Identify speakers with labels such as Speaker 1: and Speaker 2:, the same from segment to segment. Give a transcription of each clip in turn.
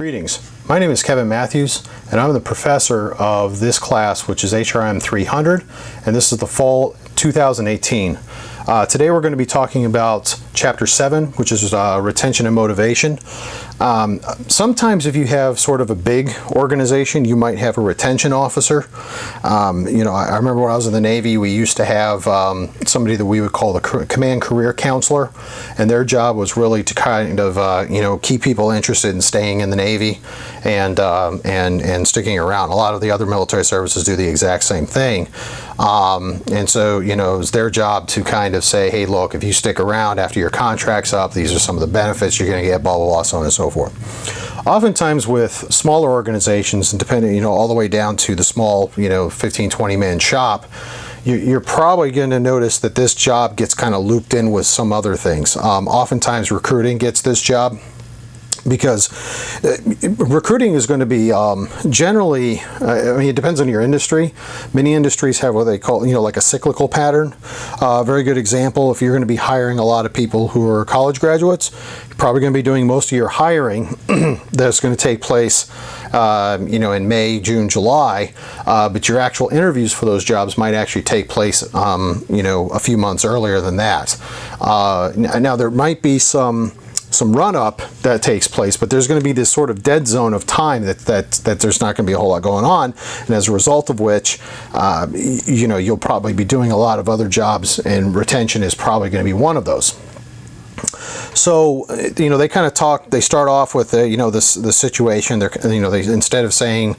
Speaker 1: Greetings, my name is Kevin Matthews and I'm the professor of this class, which is HRM 300, and this is the fall 2018. Today we're going to be talking about Chapter 7, which is retention and motivation. Sometimes if you have sort of a big organization, you might have a retention officer. I remember when I was in the Navy, we used to have somebody that we would call the command career counselor, and their job was really to kind of keep people interested in staying in the Navy and sticking around. A lot of the other military services do the exact same thing. And so, it was their job to kind of say, hey, look, if you stick around after your contract's up, these are some of the benefits you're going to get, blah, blah, blah, so on and so forth. Oftentimes with smaller organizations, and depending, all the way down to the small, 15, 20 man shop, you're probably going to notice that this job gets kind of looped in with some other things. Oftentimes recruiting gets this job, because recruiting is going to be generally, it depends on your industry. Many industries have what they call, like a cyclical pattern. A very good example, if you're going to be hiring a lot of people who are college graduates, you're probably going to be doing most of your hiring that's going to take place in May, June, July, but your actual interviews for those jobs might actually take place a few months earlier than that. Now there might be some run-up that takes place, but there's going to be this sort of dead zone of time that there's not going to be a whole lot going on, and as a result of which, you'll probably be doing a lot of other jobs, and retention is probably going to be one of those. So, they kind of talk. They start off with the situation. They instead of saying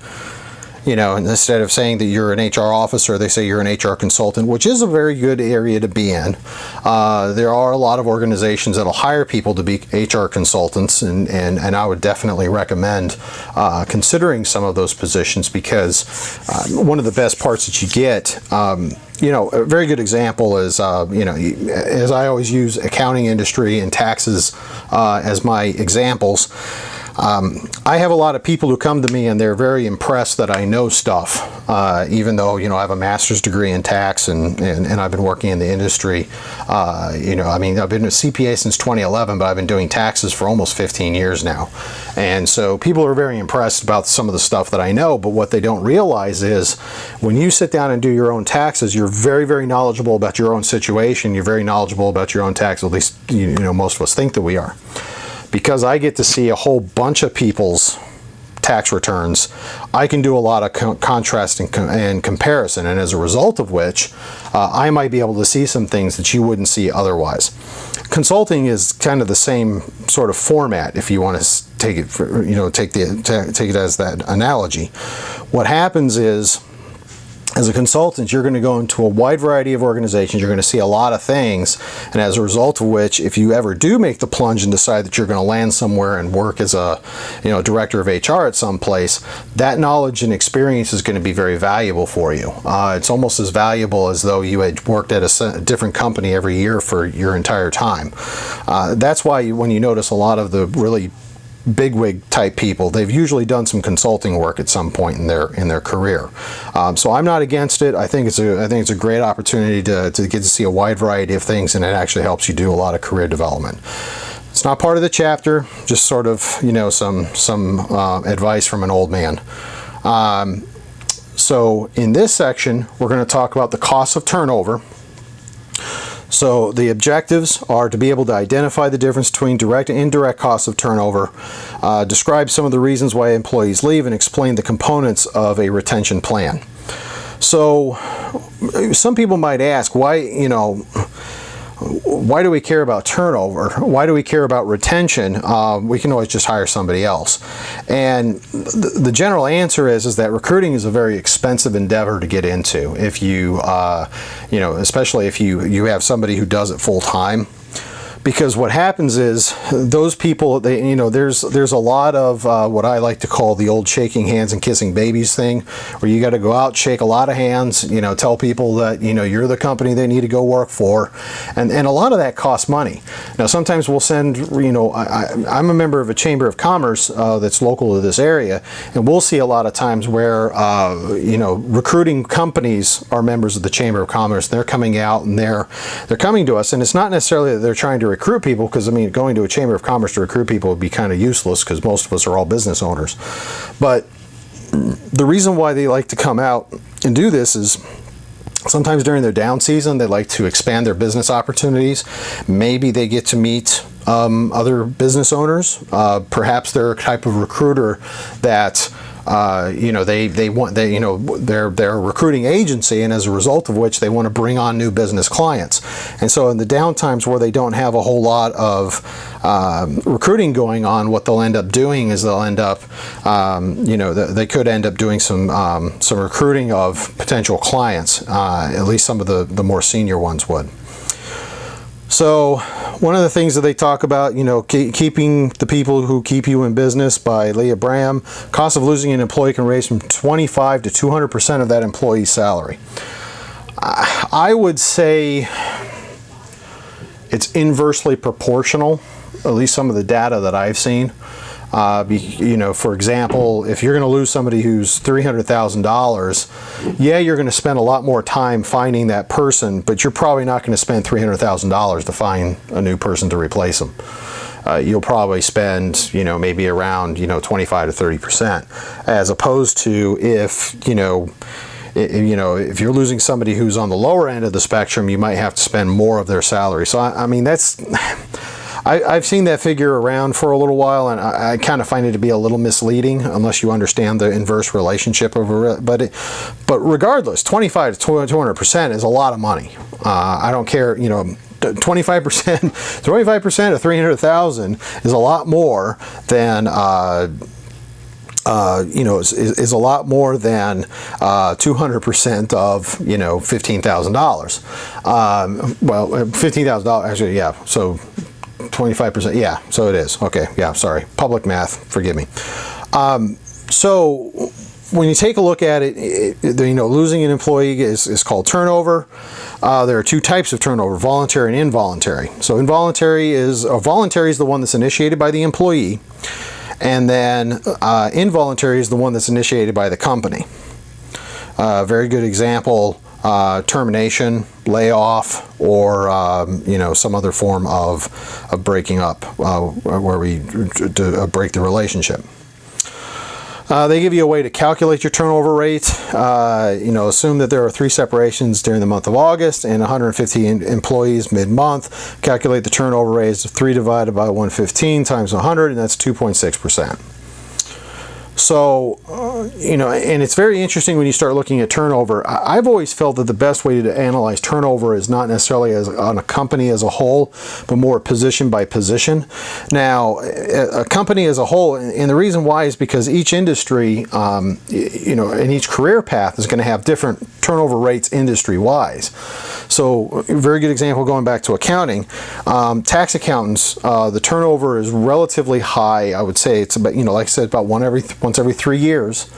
Speaker 1: that you're an HR officer, they say you're an HR consultant, which is a very good area to be in. There are a lot of organizations that'll hire people to be HR consultants, and I would definitely recommend considering some of those positions, because one of the best parts that you get, a very good example is, as I always use accounting industry and taxes as my examples. I have a lot of people who come to me and they're very impressed that I know stuff, even though, I have a master's degree in tax and I've been working in the industry. I've been a CPA since 2011, but I've been doing taxes for almost 15 years now. And so people are very impressed about some of the stuff that I know, but what they don't realize is when you sit down and do your own taxes, you're very, very knowledgeable about your own situation. You're very knowledgeable about your own tax, at least, most of us think that we are. Because I get to see a whole bunch of people's tax returns, I can do a lot of contrast and comparison, and as a result of which, I might be able to see some things that you wouldn't see otherwise. Consulting is kind of the same sort of format, if you want to take it take it as that analogy. What happens is, as a consultant, you're going to go into a wide variety of organizations. You're going to see a lot of things, and as a result of which, if you ever do make the plunge and decide that you're going to land somewhere and work as a director of HR at some place, that knowledge and experience is going to be very valuable for you. It's almost as valuable as though you had worked at a different company every year for your entire time. That's why when you notice a lot of the really bigwig type people, they've usually done some consulting work at some point in their career. So I'm not against it. I think it's a great opportunity to get to see a wide variety of things, and it actually helps you do a lot of career development. It's not part of the chapter, just sort of some advice from an old man. So in this section, we're going to talk about the costs of turnover. So the objectives are to be able to identify the difference between direct and indirect costs of turnover, describe some of the reasons why employees leave, and explain the components of a retention plan. So some people might ask, why do we care about turnover? Why do we care about retention? We can always just hire somebody else. And the general answer is that recruiting is a very expensive endeavor to get into. If you, especially if you have somebody who does it full time. Because what happens is those people, there's a lot of what I like to call the old shaking hands and kissing babies thing, where you got to go out, shake a lot of hands, tell people that you're the company they need to go work for, and a lot of that costs money. Now sometimes we'll send, I'm a member of a chamber of commerce that's local to this area, and we'll see a lot of times where recruiting companies are members of the chamber of commerce. They're coming out and they're coming to us, and it's not necessarily that they're trying to recruit people, because I mean, going to a chamber of commerce to recruit people would be kind of useless because most of us are all business owners. But the reason why they like to come out and do this is sometimes during their down season, they like to expand their business opportunities. Maybe they get to meet other business owners. Perhaps they're a type of recruiter that they're a recruiting agency, and as a result of which they want to bring on new business clients. And so in the down times where they don't have a whole lot of recruiting going on, what they'll end up doing is they'll end up, they could end up doing some recruiting of potential clients. At least some of the more senior ones would. So one of the things that they talk about, keeping the people who keep you in business by Leah Bram, cost of losing an employee can range from 25 to 200% of that employee's salary. I would say it's inversely proportional, at least some of the data that I've seen. For example, if you're going to lose somebody who's $300,000, yeah, you're going to spend a lot more time finding that person, but you're probably not going to spend $300,000 to find a new person to replace them. You'll probably spend, maybe around, 25 to 30%, as opposed to if you're losing somebody who's on the lower end of the spectrum, you might have to spend more of their salary. So I mean, I've seen that figure around for a little while, and I kind of find it to be a little misleading unless you understand the inverse relationship over it. But regardless, 25 to 200% is a lot of money. I don't care, 25% of 300,000 is a lot more than is a lot more than 200% of $15,000. Well, $15,000 actually, yeah. So 25%, yeah, so it is. Okay, yeah, sorry. Public math, forgive me. So when you take a look at it, losing an employee is called turnover. There are two types of turnover, voluntary and involuntary. So voluntary is the one that's initiated by the employee, and then involuntary is the one that's initiated by the company. Very good example, termination, layoff, or some other form of breaking up, where we break the relationship. They give you a way to calculate your turnover rate. Assume that there are 3 separations during the month of August and 150 employees mid-month. Calculate the turnover rate as 3 divided by 115 times 100, and that's 2.6%. So, and it's very interesting when you start looking at turnover. I've always felt that the best way to analyze turnover is not necessarily on a company as a whole, but more position by position. Now, a company as a whole, and the reason why is because each industry, and each career path is going to have different turnover rates industry-wise. So, a very good example going back to accounting. Tax accountants, the turnover is relatively high. I would say it's about, like I said, about once every 3 years.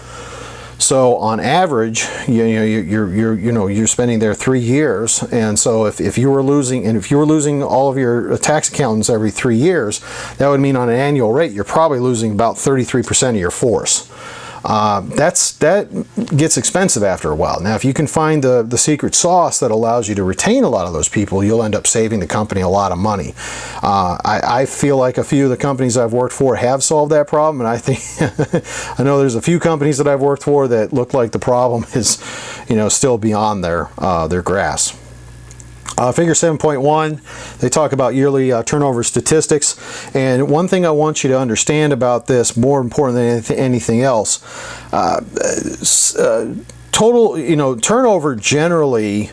Speaker 1: So on average, you're spending there 3 years, and so if you were losing all of your tax accountants every 3 years, that would mean on an annual rate you're probably losing about 33% of your force. That gets expensive after a while. Now, if you can find the secret sauce that allows you to retain a lot of those people, you'll end up saving the company a lot of money. I feel like a few of the companies I've worked for have solved that problem, and I think I know there's a few companies that I've worked for that look like the problem is, still beyond their grasp. Figure 7.1, they talk about yearly turnover statistics, and one thing I want you to understand about this, more important than anything else, turnover generally,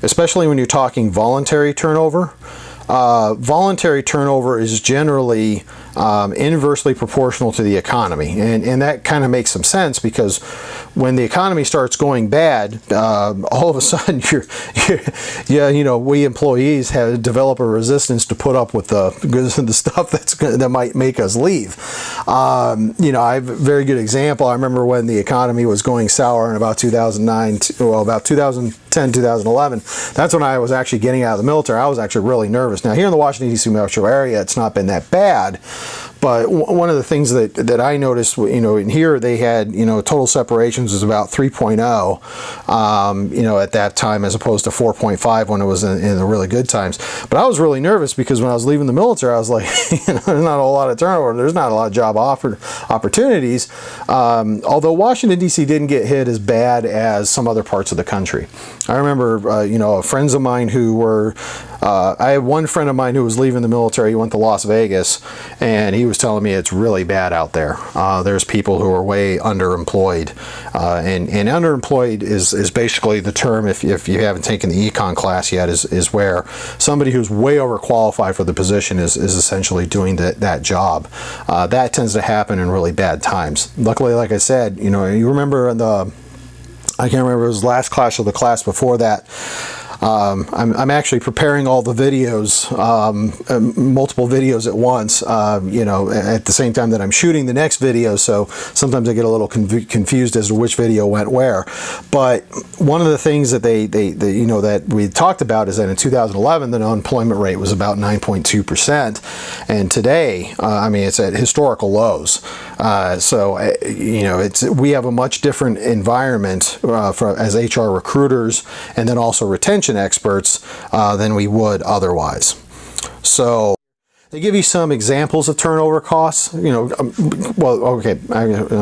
Speaker 1: especially when you're talking voluntary turnover, is generally inversely proportional to the economy, and that kind of makes some sense, because when the economy starts going bad, all of a sudden we employees develop a resistance to put up with the stuff that might make us leave. I have a very good example. I remember when the economy was going sour in about 2010, 2011. That's when I was actually getting out of the military. I was actually really nervous. Now, here in the Washington, D.C. metro area, it's not been that bad, But one of the things that I noticed, in here they had, total separations was about 3.0, at that time, as opposed to 4.5 when it was in the really good times. But I was really nervous because when I was leaving the military, I was like, there's not a lot of turnover. There's not a lot of job opportunities. Although Washington, D.C. didn't get hit as bad as some other parts of the country. I remember, friends of mine who were, I had one friend of mine who was leaving the military. He went to Las Vegas, and he was telling me it's really bad out there. There's people who are way underemployed, and underemployed is basically the term, if you haven't taken the econ class yet, is where somebody who's way overqualified for the position is essentially doing that job. That tends to happen in really bad times. Luckily, like I said, you remember I can't remember, it was last class or the class before that. I'm actually preparing all the videos, multiple videos at once, at the same time that I'm shooting the next video, so sometimes I get a little confused as to which video went where. But one of the things that that we talked about is that in 2011 the unemployment rate was about 9.2%, and today, it's at historical lows. We have a much different environment as HR recruiters, and then also retention experts, than we would otherwise. So they give you some examples of turnover costs. I'm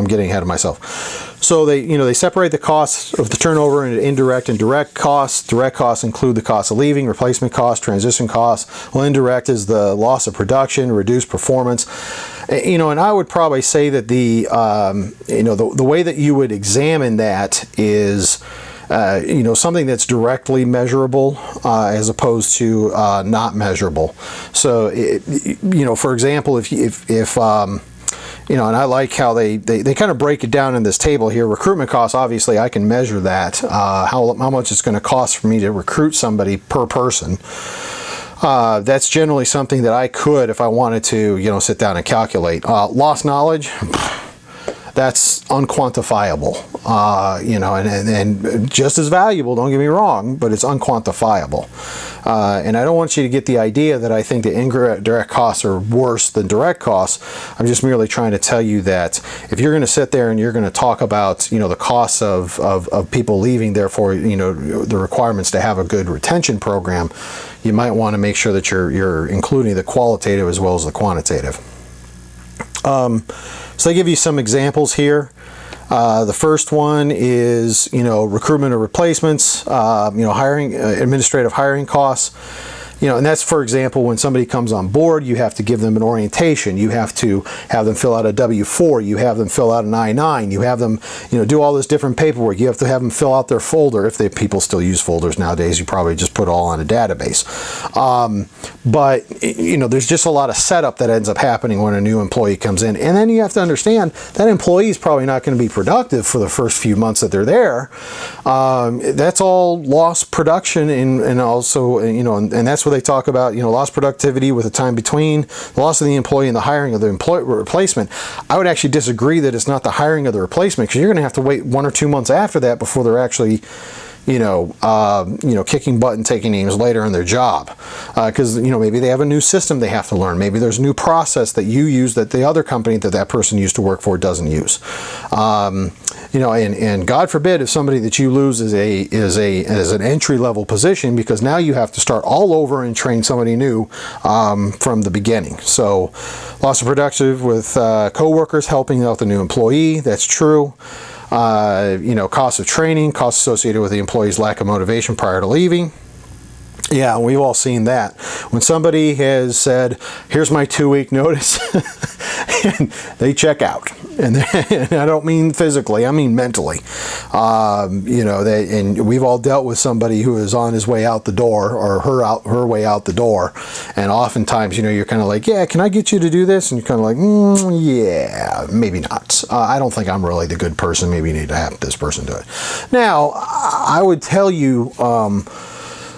Speaker 1: getting ahead of myself. So they separate the costs of the turnover into indirect and direct costs. Direct costs include the cost of leaving, replacement costs, transition costs. Well, indirect is the loss of production, reduced performance. And I would probably say that the way that you would examine that is something that's directly measurable, as opposed to not measurable. So, for example, if and I like how they kind of break it down in this table here. Recruitment costs, obviously, I can measure that, how much it's going to cost for me to recruit somebody per person. That's generally something that I could, if I wanted to, sit down and calculate. Lost knowledge, that's unquantifiable, and just as valuable, don't get me wrong, but it's unquantifiable. And I don't want you to get the idea that I think the indirect costs are worse than direct costs. I'm just merely trying to tell you that if you're going to sit there and you're going to talk about, the costs of people leaving, therefore, the requirements to have a good retention program, you might want to make sure that you're including the qualitative as well as the quantitative. So they give you some examples here. The first one is, recruitment or replacements, hiring, administrative hiring costs. And that's, for example, when somebody comes on board, you have to give them an orientation. You have to have them fill out a W-4. You have them fill out an I-9. You have them, do all this different paperwork. You have to have them fill out their folder. If people still use folders nowadays, you probably just put it all on a database. But there's just a lot of setup that ends up happening when a new employee comes in. And then you have to understand that employee is probably not going to be productive for the first few months that they're there. That's all lost production, and also, and that's what they talk about, lost productivity with the time between the loss of the employee and the hiring of the replacement. I would actually disagree that it's not the hiring of the replacement, because you're going to have to wait 1 or 2 months after that before they're actually kicking butt and taking names later in their job, because maybe they have a new system they have to learn. Maybe there's a new process that you use that the other company that person used to work for doesn't use. And God forbid if somebody that you lose is an entry level position, because now you have to start all over and train somebody new from the beginning. So, loss of production with coworkers helping out the new employee. That's true. Cost of training, costs associated with the employee's lack of motivation prior to leaving. Yeah, we've all seen that. When somebody has said, here's my 2-week notice, and they check out. And I don't mean physically, I mean mentally. And we've all dealt with somebody who is on his way out the door, or her way out the door. And oftentimes, you're kind of like, yeah, can I get you to do this? And you're kind of like, yeah, maybe not. I don't think I'm really the good person. Maybe you need to have this person do it. Now, I would tell you,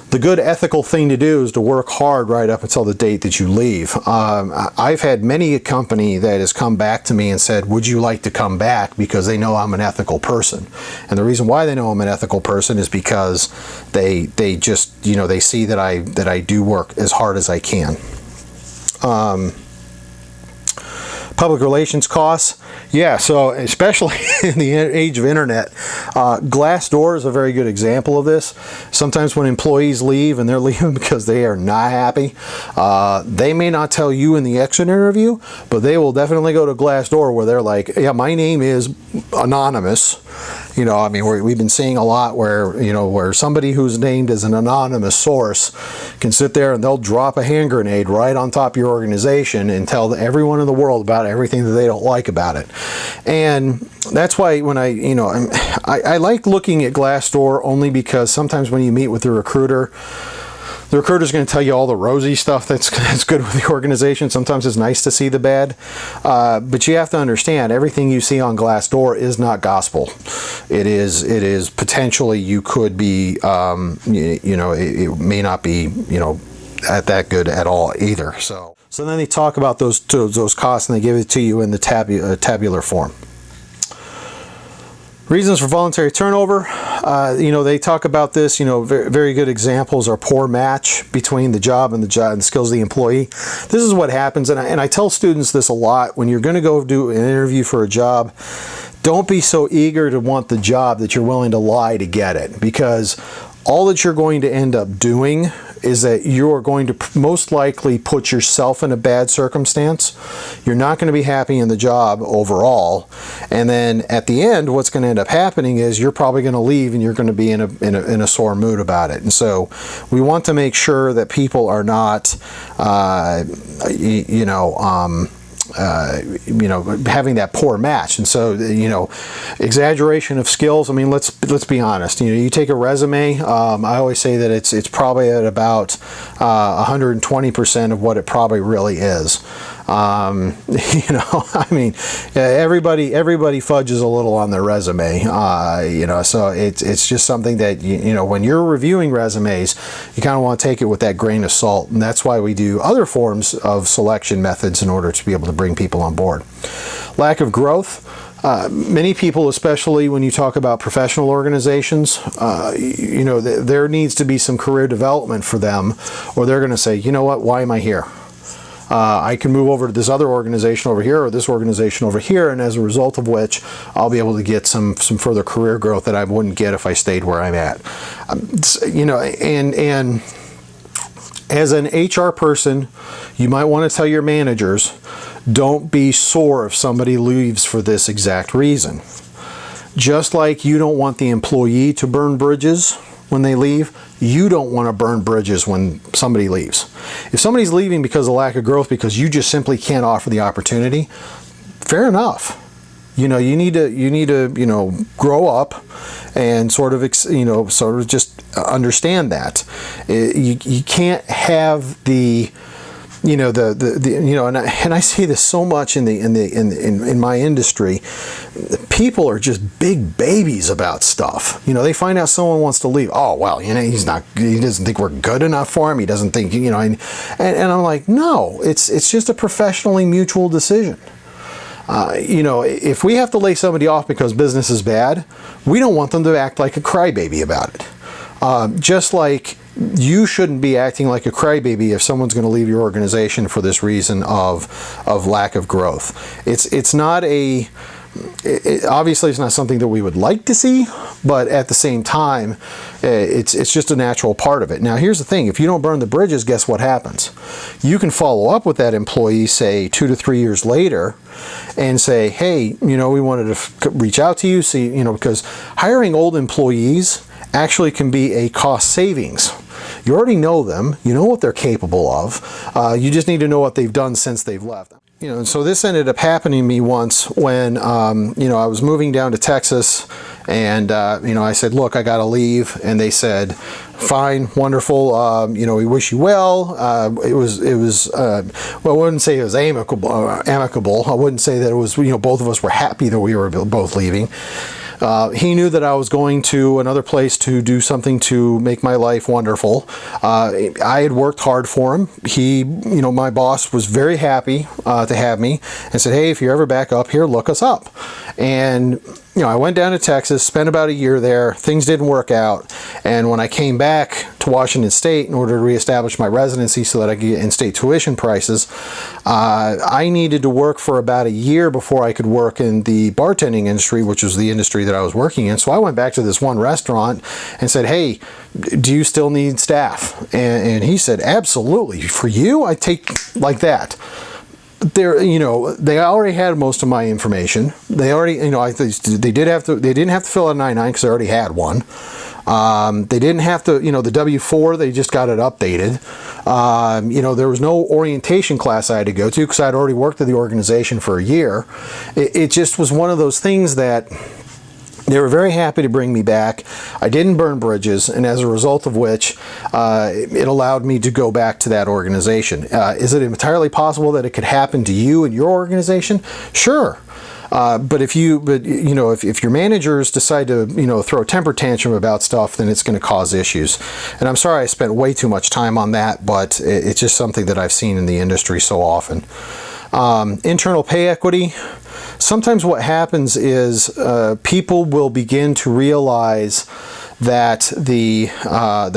Speaker 1: the good ethical thing to do is to work hard right up until the date that you leave. I've had many a company that has come back to me and said, would you like to come back, because they know I'm an ethical person. And the reason why they know I'm an ethical person is because they just, they see that I do work as hard as I can. Public relations costs. Yeah, so especially in the age of internet, Glassdoor is a very good example of this. Sometimes when employees leave, and they're leaving because they are not happy, they may not tell you in the exit interview, but they will definitely go to Glassdoor where they're like, yeah, my name is anonymous. You know, I mean, we've been seeing a lot where, you know, where somebody who's named as an anonymous source can sit there and they'll drop a hand grenade right on top of your organization and tell everyone in the world about everything that they don't like about it. And that's why when I like looking at Glassdoor only because sometimes when you meet with the recruiter's going to tell you all the rosy stuff that's good with the organization. Sometimes it's nice to see the bad, but you have to understand everything you see on Glassdoor is not gospel. It is potentially you could be, it may not be, at that good at all either. So then they talk about those costs and they give it to you in the tabular form. Reasons for voluntary turnover, they talk about this, very, very good examples are poor match between the job and the skills of the employee. This is what happens, and I tell students this a lot, when you're going to go do an interview for a job, don't be so eager to want the job that you're willing to lie to get it, because all that you're going to end up doing is that you're going to most likely put yourself in a bad circumstance. You're not going to be happy in the job overall. And then at the end, what's going to end up happening is you're probably going to leave and you're going to be in a sore mood about it. And so we want to make sure that people are not, having that poor match. And so, exaggeration of skills. I mean, let's be honest. You take a resume. I always say that it's probably at about 120% of what it probably really is. I mean, everybody fudges a little on their resume. So it's just something that when you're reviewing resumes, you kind of want to take it with that grain of salt, and that's why we do other forms of selection methods in order to be able to bring people on board. Lack of growth. Many people, especially when you talk about professional organizations, there needs to be some career development for them, or they're going to say, you know what, why am I here? I can move over to this other organization over here or this organization over here, and as a result of which I'll be able to get some further career growth that I wouldn't get if I stayed where I'm at. And as an HR person, you might want to tell your managers, don't be sore if somebody leaves for this exact reason. Just like you don't want the employee to burn bridges when they leave, you don't want to burn bridges when somebody leaves. If somebody's leaving because of lack of growth, because you just simply can't offer the opportunity, fair enough. You need to grow up and sort of just understand that. You can't have the and I see this so much in my industry. People are just big babies about stuff. They find out someone wants to leave. Oh, well, he doesn't think we're good enough for him. He doesn't think, and I'm like, no, it's just a professionally mutual decision. If we have to lay somebody off because business is bad, we don't want them to act like a crybaby about it. Just like you shouldn't be acting like a crybaby if someone's going to leave your organization for this reason of lack of growth. Obviously it's not something that we would like to see, but at the same time, it's just a natural part of it. Now, here's the thing. If you don't burn the bridges, guess what happens? You can follow up with that employee, say 2 to 3 years later, and say, hey, we wanted to reach out to you, see, because hiring old employees actually can be a cost savings. You already know them. You know what they're capable of. You just need to know what they've done since they've left. And so this ended up happening to me once when, I was moving down to Texas, and, I said, look, I got to leave. And they said, fine, wonderful. We wish you well. It was I wouldn't say it was amicable. I wouldn't say that it was, both of us were happy that we were both leaving. He knew that I was going to another place to do something to make my life wonderful. I had worked hard for him. He, my boss was very happy to have me and said, hey, if you're ever back up here, look us up. And I went down to Texas, spent about a year there. Things didn't work out. And when I came back to Washington State in order to reestablish my residency so that I could get in-state tuition prices, I needed to work for about a year before I could work in the bartending industry, which was the industry that I was working in. So I went back to this one restaurant and said, hey, do you still need staff? And he said, absolutely. For you, I take like that. They already had most of my information. They already, they didn't have to fill out an I-9 because they already had one. They didn't have to, the W-4, they just got it updated. There was no orientation class I had to go to because I'd already worked at the organization for a year. It just was one of those things that they were very happy to bring me back. I didn't burn bridges, and as a result of which, it allowed me to go back to that organization. Is it entirely possible that it could happen to you and your organization? Sure. But if your managers decide to, throw a temper tantrum about stuff, then it's going to cause issues. And I'm sorry I spent way too much time on that, but it's just something that I've seen in the industry so often. Internal pay equity. Sometimes what happens is people will begin to realize that the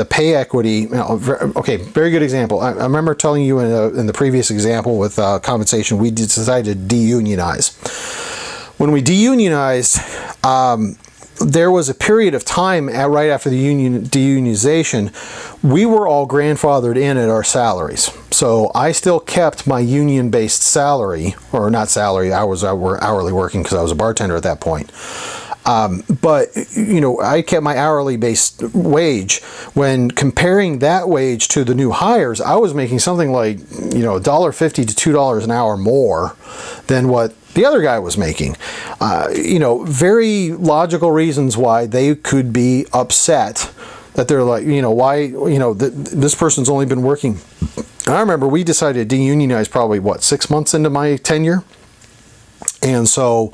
Speaker 1: pay equity. Okay, very good example. I remember telling you in the previous example with compensation, we decided to deunionize. When we deunionized, there was a period of time right after the deunionization, we were all grandfathered in at our salaries. So I still kept my union-based salary, or not salary, I was hourly working because I was a bartender at that point. But I kept my hourly based wage. When comparing that wage to the new hires, I was making something like $1.50 to $2 an hour more than what the other guy was making. Very logical reasons why they could be upset that they're like, why, this person's only been working. I remember we decided to deunionize probably 6 months into my tenure. And so,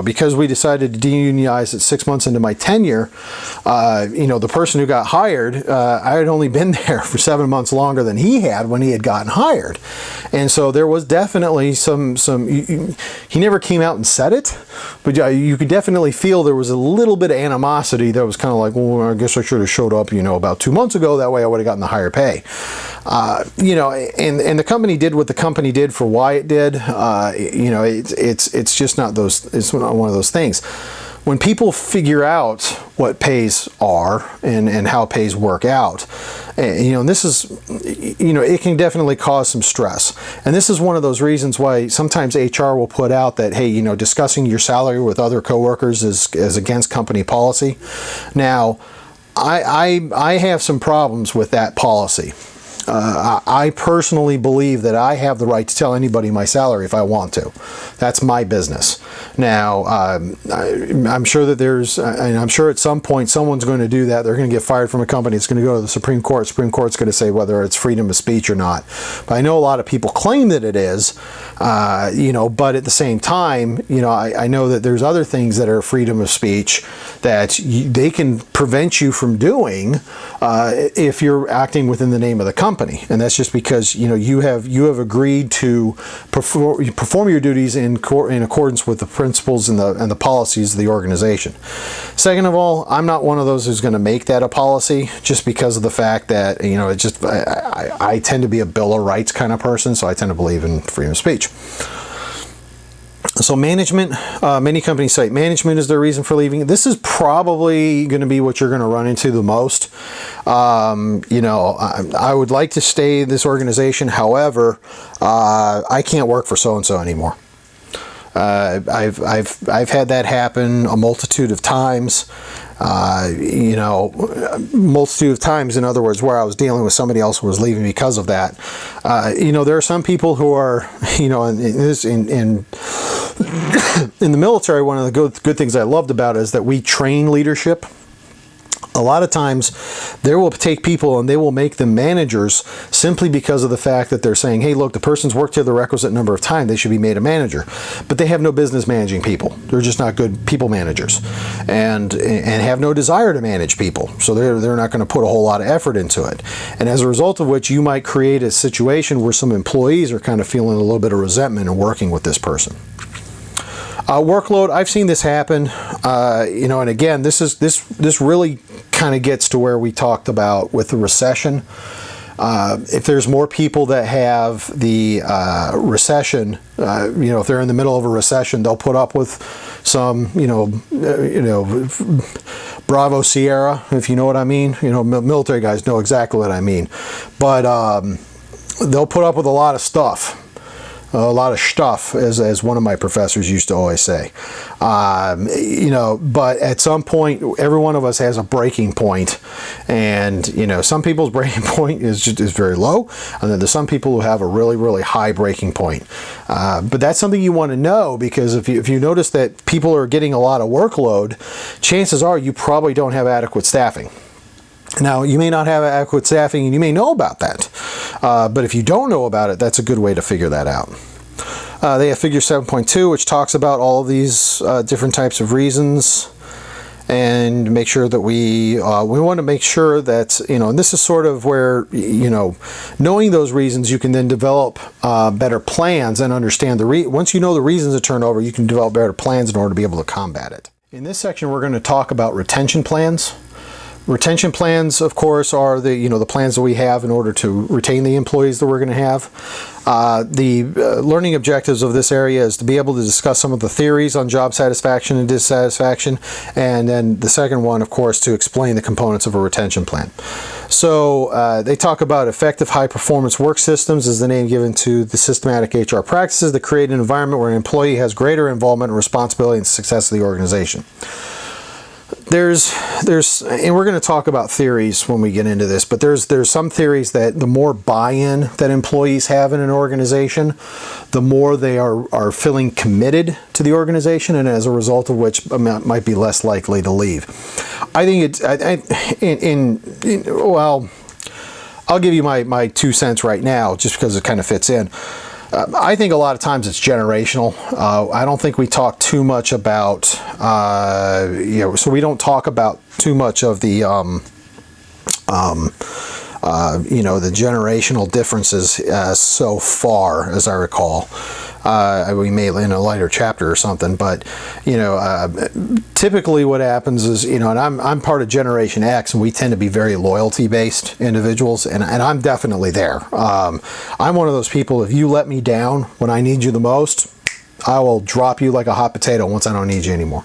Speaker 1: because we decided to deunionize at 6 months into my tenure, the person who got hired, I had only been there for 7 months longer than he had when he had gotten hired. And so there was definitely he never came out and said it, but you could definitely feel there was a little bit of animosity that was kind of like, well, I guess I should have showed up, about 2 months ago. That way I would have gotten the higher pay. And the company did what the company did for why it did. It's just not it's not one of those things. When people figure out what pays are and how pays work out, and this is, it can definitely cause some stress. And this is one of those reasons why sometimes HR will put out that, hey, discussing your salary with other coworkers is against company policy. Now, I have some problems with that policy. I personally believe that I have the right to tell anybody my salary if I want to. That's my business. Now, I'm sure that and I'm sure at some point someone's going to do that. They're going to get fired from a company. It's going to go to the Supreme Court. Supreme Court's going to say whether it's freedom of speech or not. But I know a lot of people claim that it is, but at the same time, I know that there's other things that are freedom of speech that they can prevent you from doing if you're acting within the name of the company. And that's just because you have agreed to perform your duties in accordance with the principles and the policies of the organization. Second of all, I'm not one of those who's going to make that a policy just because of the fact that I tend to be a Bill of Rights kind of person, so I tend to believe in freedom of speech. So management, many companies cite management as their reason for leaving. This is probably going to be what you're going to run into the most. I would like to stay in this organization. However, I can't work for so-and-so anymore. I've had that happen a multitude of times. Multitude of times, in other words, where I was dealing with somebody else who was leaving because of that. There are some people who are, in the military, one of the good things I loved about it is that we train leadership. A lot of times they will take people and they will make them managers simply because of the fact that they're saying, hey, look, the person's worked here the requisite number of time, they should be made a manager. But they have no business managing people. They're just not good people managers and have no desire to manage people. So they're not going to put a whole lot of effort into it. And as a result of which, you might create a situation where some employees are kind of feeling a little bit of resentment in working with this person. Workload, I've seen this happen, and again, this really kind of gets to where we talked about with the recession. If there's more people that have the recession, if they're in the middle of a recession, they'll put up with some, Bravo Sierra, if you know what I mean. Military guys know exactly what I mean. But they'll put up with a lot of stuff. A lot of stuff, as one of my professors used to always say. But at some point, every one of us has a breaking point. And, some people's breaking point is very low. And then there's some people who have a really, really high breaking point. But that's something you want to know, because if you notice that people are getting a lot of workload, chances are you probably don't have adequate staffing. Now, you may not have adequate staffing, and you may know about that. But if you don't know about it, that's a good way to figure that out. They have figure 7.2, which talks about all of these different types of reasons, and make sure that we want to make sure that, and this is sort of where, knowing those reasons, you can then develop better plans and understand once you know the reasons of turnover, you can develop better plans in order to be able to combat it. In this section, we're going to talk about retention plans. Retention plans, of course, are the plans that we have in order to retain the employees that we're going to have. The learning objectives of this area is to be able to discuss some of the theories on job satisfaction and dissatisfaction, and then the second one, of course, to explain the components of a retention plan. So they talk about effective high-performance work systems is the name given to the systematic HR practices that create an environment where an employee has greater involvement and responsibility in the success of the organization. There's, and we're going to talk about theories when we get into this, but there's some theories that the more buy-in that employees have in an organization, the more they are feeling committed to the organization, and as a result of which might be less likely to leave. I think I'll give you my 2 cents right now, just because it kind of fits in. I think a lot of times it's generational. I don't think we talk too much about, so we don't talk about too much of the, the generational differences so far, as I recall. We may in a lighter chapter or something, but typically what happens is, and I'm part of Generation X, and we tend to be very loyalty-based individuals, and I'm definitely there. I'm one of those people, if you let me down when I need you the most, I will drop you like a hot potato once I don't need you anymore.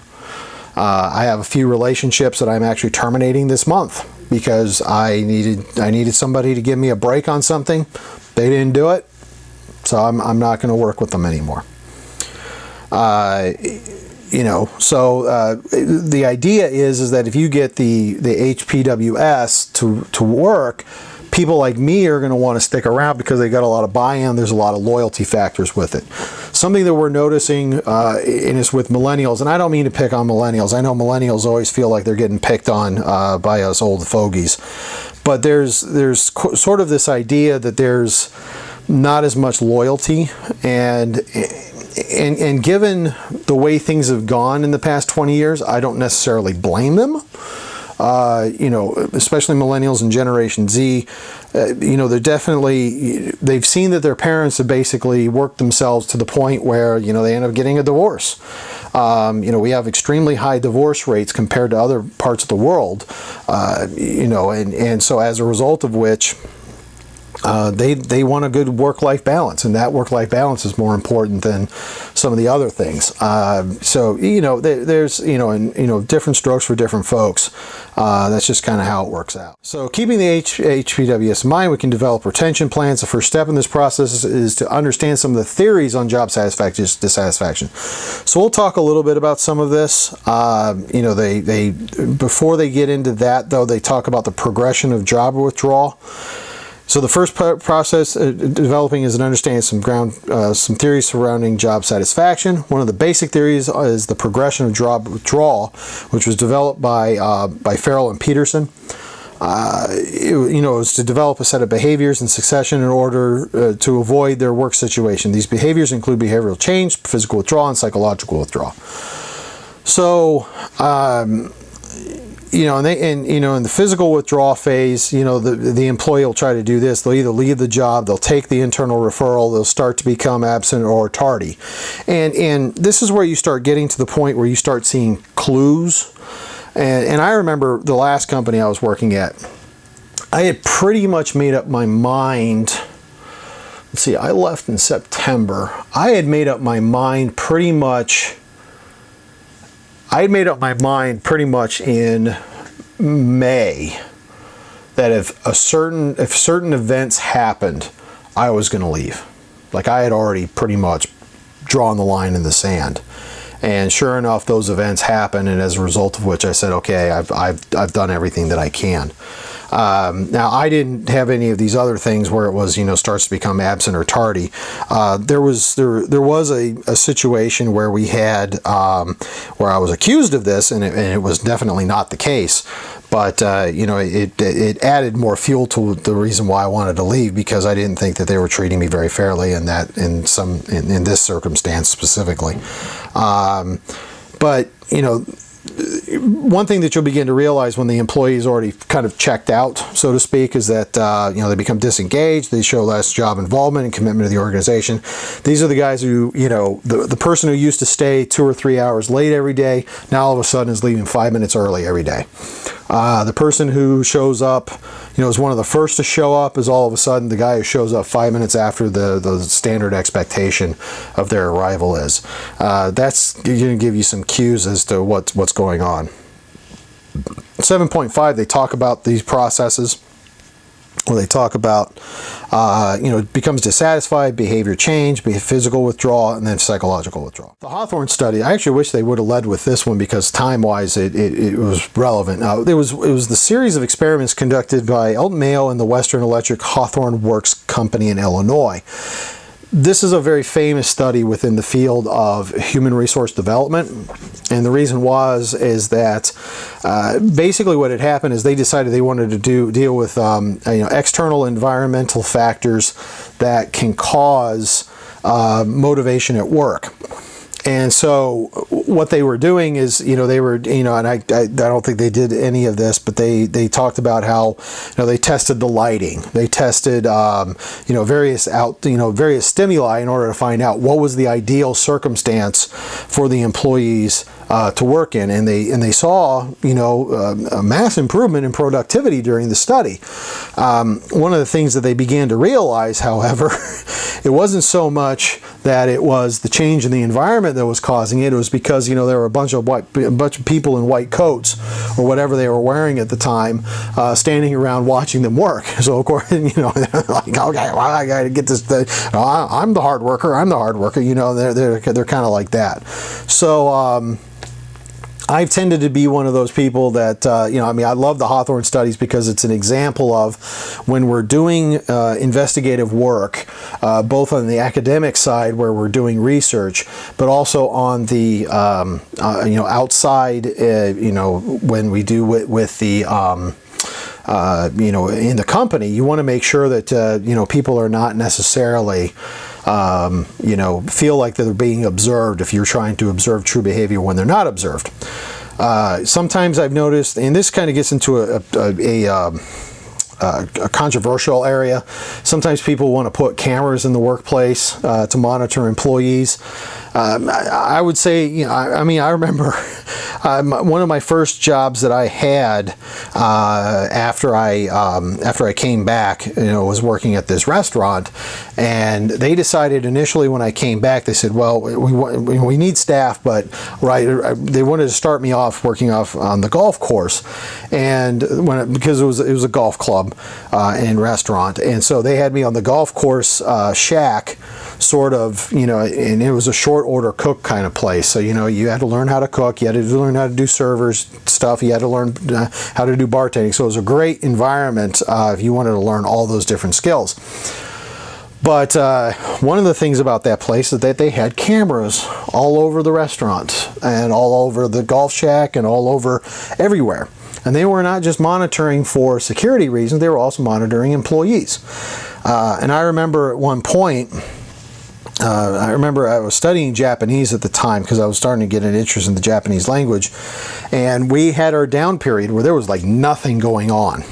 Speaker 1: I have a few relationships that I'm actually terminating this month because I needed somebody to give me a break on something. They didn't do it. So I'm not going to work with them anymore. The idea is that if you get the HPWS to work, people like me are going to want to stick around because they got a lot of buy-in. There's a lot of loyalty factors with it. Something that we're noticing is with millennials, and I don't mean to pick on millennials. I know millennials always feel like they're getting picked on by us old fogies, but there's sort of this idea that there's not as much loyalty, and given the way things have gone in the past 20 years, I don't necessarily blame them. Especially millennials and Generation Z, they've seen that their parents have basically worked themselves to the point where, they end up getting a divorce. We have extremely high divorce rates compared to other parts of the world, and so as a result of which, they want a good work-life balance, and that work-life balance is more important than some of the other things. There's different strokes for different folks. That's just kind of how it works out. So keeping the HPWS in mind, we can develop retention plans. The first step in this process is to understand some of the theories on job satisfaction, dissatisfaction. So we'll talk a little bit about some of this. They before they get into that, though, they talk about the progression of job withdrawal. So the first process developing is an understanding some theories surrounding job satisfaction. One of the basic theories is the progression of job withdrawal, which was developed by Farrell and Peterson. It was to develop a set of behaviors in succession in order to avoid their work situation. These behaviors include behavioral change, physical withdrawal, and psychological withdrawal. So, in the physical withdrawal phase, the employee will try to do this. They'll either leave the job, they'll take the internal referral, they'll start to become absent or tardy. And this is where you start getting to the point where you start seeing clues. And I remember the last company I was working at, I had pretty much made up my mind. Let's see, I left in September. I had made up my mind pretty much in May that if certain events happened, I was going to leave. Like, I had already pretty much drawn the line in the sand. And sure enough, those events happened, and as a result of which I said, okay, I've done everything that I can. Now, I didn't have any of these other things where it was, starts to become absent or tardy. There was a situation where we had, where I was accused of this, and it was definitely not the case. But, it added more fuel to the reason why I wanted to leave, because I didn't think that they were treating me very fairly in this circumstance specifically. But, one thing that you'll begin to realize when the employee is already kind of checked out, so to speak, is that they become disengaged, they show less job involvement and commitment to the organization. These are the guys who, the person who used to stay 2 or 3 hours late every day, now all of a sudden is leaving 5 minutes early every day. The person who shows up, is one of the first to show up, is all of a sudden the guy who shows up 5 minutes after the standard expectation of their arrival is. That's going to give you some cues as to what's going on. 7.5, they talk about these processes, where they talk about, becomes dissatisfied, behavior change, physical withdrawal, and then psychological withdrawal. The Hawthorne Study, I actually wish they would have led with this one, because time-wise it was relevant. It was the series of experiments conducted by Elton Mayo and the Western Electric Hawthorne Works Company in Illinois. This is a very famous study within the field of human resource development, and the reason is that basically what had happened is they decided they wanted to deal with external environmental factors that can cause motivation at work. And so what they were doing is, they were, and I don't think they did any of this, but they talked about how, they tested the lighting, they tested, various stimuli in order to find out what was the ideal circumstance for the employees to work in, and they saw, a mass improvement in productivity during the study. One of the things that they began to realize, however, it wasn't so much that it was the change in the environment that was causing it. It was because there were a bunch of people in white coats or whatever they were wearing at the time, standing around watching them work. So of course, they're like, okay, well, I got to get this. I'm the hard worker. I'm the hard worker. They're kind of like that. So. I've tended to be one of those people that, I love the Hawthorne studies because it's an example of when we're doing investigative work, both on the academic side where we're doing research, but also on the, outside, when we do with the, in the company, you want to make sure that, people are not necessarily, feel like they're being observed if you're trying to observe true behavior when they're not observed. Sometimes I've noticed, and this kind of gets into a controversial area. Sometimes people want to put cameras in the workplace to monitor employees. I would say, I remember one of my first jobs that I had after I came back, was working at this restaurant, and they decided initially when I came back, they said, well, we need staff, but they wanted to start me off working off on the golf course, and because it was a golf club and restaurant, and so they had me on the golf course shack, sort of, and it was a short order cook kind of place. So, you had to learn how to cook, you had to learn how to do servers stuff, you had to learn how to do bartending. So it was a great environment if you wanted to learn all those different skills. But one of the things about that place is that they had cameras all over the restaurant and all over the golf shack and all over everywhere. And they were not just monitoring for security reasons, they were also monitoring employees. And I remember at one point, I remember I was studying Japanese at the time because I was starting to get an interest in the Japanese language, and we had our down period where there was like nothing going on.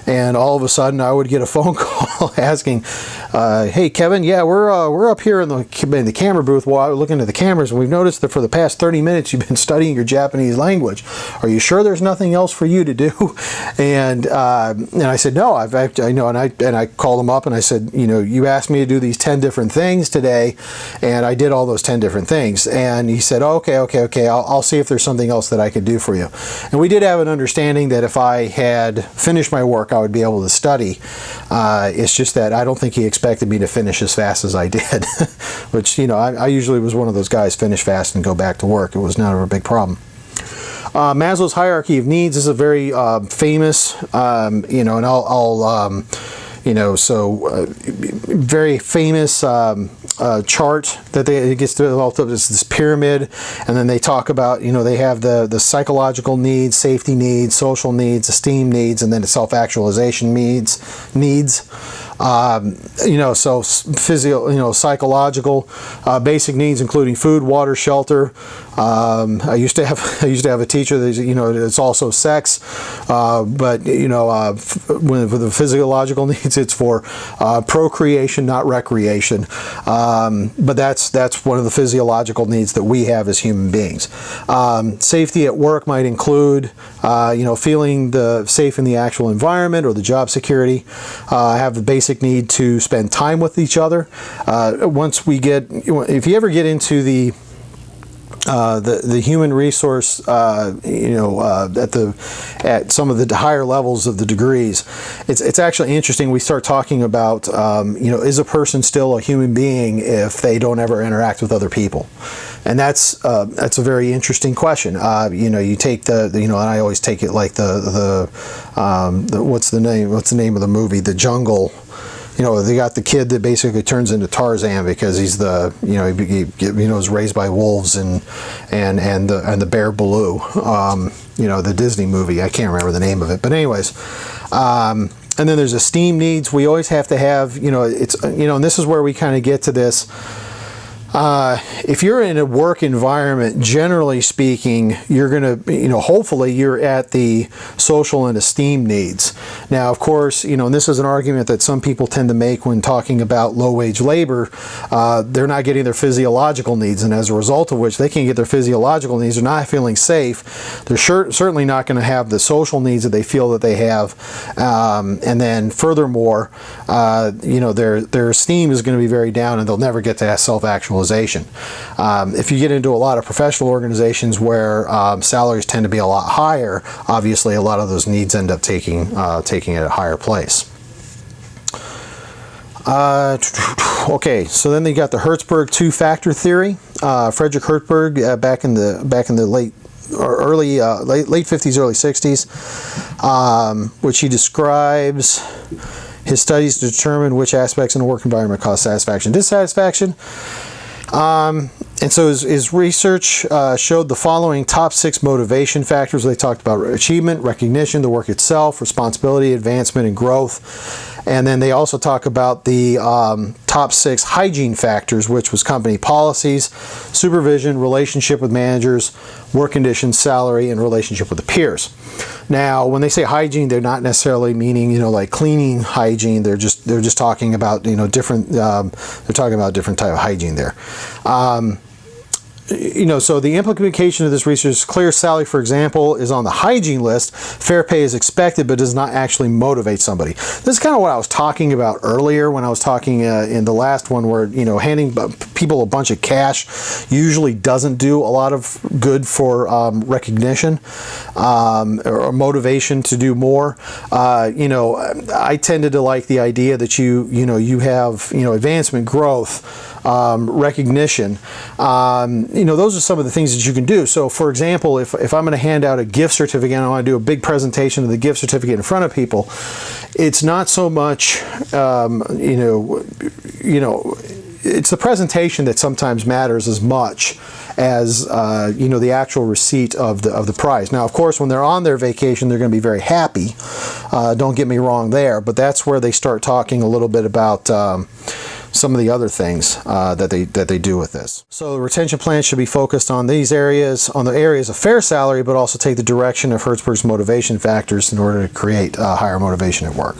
Speaker 1: And all of a sudden, I would get a phone call asking, "Hey, Kevin, yeah, we're up here in the camera booth while we're looking at the cameras, and we've noticed that for the past 30 minutes you've been studying your Japanese language. Are you sure there's nothing else for you to do?" And I said, "No, I know." And I called him up and I said, "You asked me to do these 10 different things today, and I did all those 10 different things." And he said, "Okay. I'll see if there's something else that I could do for you." And we did have an understanding that if I had finished my work, I would be able to study. It's just that I don't think he expected me to finish as fast as I did, which, I usually was one of those guys, finish fast and go back to work. It was never a big problem. Maslow's hierarchy of needs is a very famous, and I'll very famous chart that it gets developed up as this pyramid, and then they talk about, they have the psychological needs, safety needs, social needs, esteem needs, and then the self-actualization needs. So psychological, basic needs including food, water, shelter. I used to have a teacher that, it's also sex, but with the physiological needs, it's for procreation, not recreation. But that's one of the physiological needs that we have as human beings. Safety at work might include, feeling safe in the actual environment or the job security. Have the basic need to spend time with each other. If you ever get into the human resource, at some of the higher levels of the degrees, it's actually interesting. We start talking about, is a person still a human being if they don't ever interact with other people? And that's a very interesting question. You take and I always take it like the what's the name of the movie, The Jungle. They got the kid that basically turns into Tarzan because he's was raised by wolves and the bear Baloo. The Disney movie. I can't remember the name of it, but anyways. And then there's esteem needs. We always have to have, and this is where we kind of get to this. If you're in a work environment, generally speaking, you're going to, hopefully you're at the social and esteem needs. Now, of course, and this is an argument that some people tend to make when talking about low-wage labor. They're not getting their physiological needs, and as a result of which they can't get their physiological needs, they're not feeling safe. They're certainly not going to have the social needs that they feel that they have. And then furthermore, their esteem is going to be very down, and they'll never get to self-actualization. If you get into a lot of professional organizations where salaries tend to be a lot higher, obviously a lot of those needs end up taking it at a higher place. Okay, so then they got the Hertzberg two-factor theory. Frederic Hertzberg back in the late 50s, early 60s, which he describes his studies to determine which aspects in a work environment cause satisfaction, dissatisfaction. And so his research showed the following top 6 motivation factors. They talked about achievement, recognition, the work itself, responsibility, advancement, and growth. And then they also talk about the top 6 hygiene factors, which was company policies, supervision, relationship with managers, work conditions, salary, and relationship with the peers. Now, when they say hygiene, they're not necessarily meaning, like cleaning hygiene. They're just talking about, different. They're talking about a different type of hygiene there. So the implication of this research is clear. Salary, for example, is on the hygiene list. Fair pay is expected, but does not actually motivate somebody. This is kind of what I was talking about earlier when I was talking in the last one, where handing people a bunch of cash usually doesn't do a lot of good for recognition or motivation to do more. I tended to like the idea that you have advancement, growth, recognition. Those are some of the things that you can do. So, for example, if I'm going to hand out a gift certificate and I want to do a big presentation of the gift certificate in front of people, it's not so much, it's the presentation that sometimes matters as much as the actual receipt of the prize. Now, of course, when they're on their vacation, they're going to be very happy. Don't get me wrong there, but that's where they start talking a little bit about some of the other things that they do with this. So the retention plan should be focused on these areas, on the areas of fair salary, but also take the direction of Hertzberg's motivation factors in order to create higher motivation at work.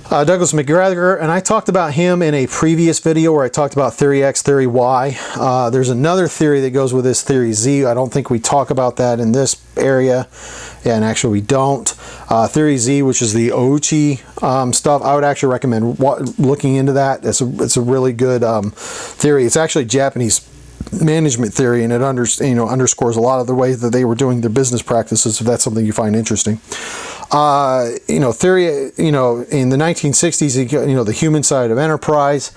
Speaker 1: Douglas McGregor, and I talked about him in a previous video where I talked about theory X, theory Y. There's another theory that goes with this, theory Z. I don't think we talk about that in this area, and actually we don't. Theory Z, which is the Ouchi stuff, I would actually recommend looking into that. It's a really good theory. It's actually Japanese management theory, and it underscores a lot of the ways that they were doing their business practices, if that's something you find interesting. Theory, in the 1960s, the human side of enterprise,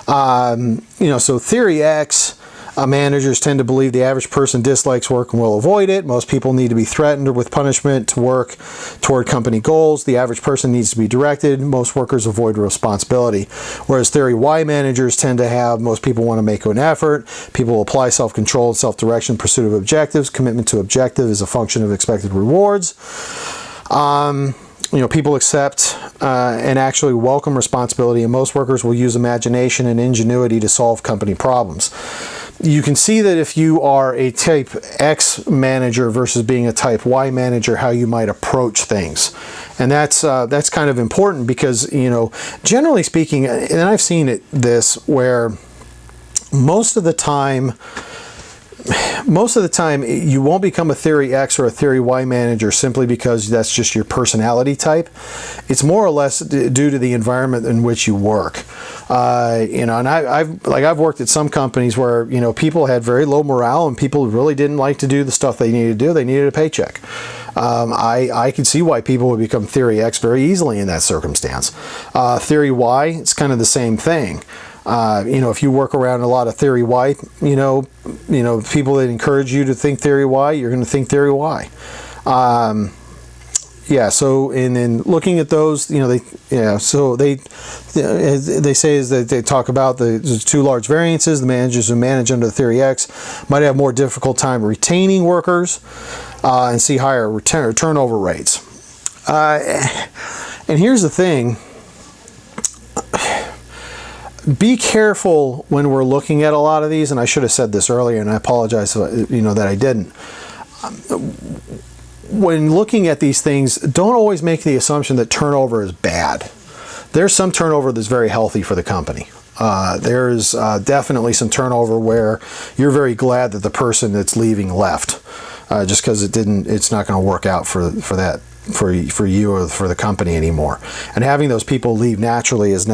Speaker 1: so theory X, managers tend to believe the average person dislikes work and will avoid it. Most people need to be threatened or with punishment to work toward company goals. The average person needs to be directed. Most workers avoid responsibility. Whereas theory Y managers tend to have, most people want to make an effort. People apply self-control and self-direction, pursuit of objectives. Commitment to objective is a function of expected rewards. People accept and actually welcome responsibility, and most workers will use imagination and ingenuity to solve company problems. You can see that if you are a type X manager versus being a type Y manager, how you might approach things. And that's kind of important because, generally speaking, and I've seen this where most of the time you won't become a theory X or a theory Y manager simply because that's just your personality type. It's more or less due to the environment in which you work. And I've worked at some companies where people had very low morale and people really didn't like to do the stuff they needed to do. They needed a paycheck. I can see why people would become theory X very easily in that circumstance. Theory Y, it's kind of the same thing. If you work around a lot of theory Y, people that encourage you to think theory Y, you're going to think theory Y. So and then looking at those, they say is that they talk about there's two large variances. The managers who manage under theory X might have more difficult time retaining workers and see higher turnover rates. And here's the thing. Be careful when we're looking at a lot of these, and I should have said this earlier, and I apologize, that I didn't. When looking at these things, don't always make the assumption that turnover is bad. There's some turnover that's very healthy for the company. There's definitely some turnover where you're very glad that the person that's leaving left, just because it's not going to work out for you or for the company anymore. And having those people leave naturally is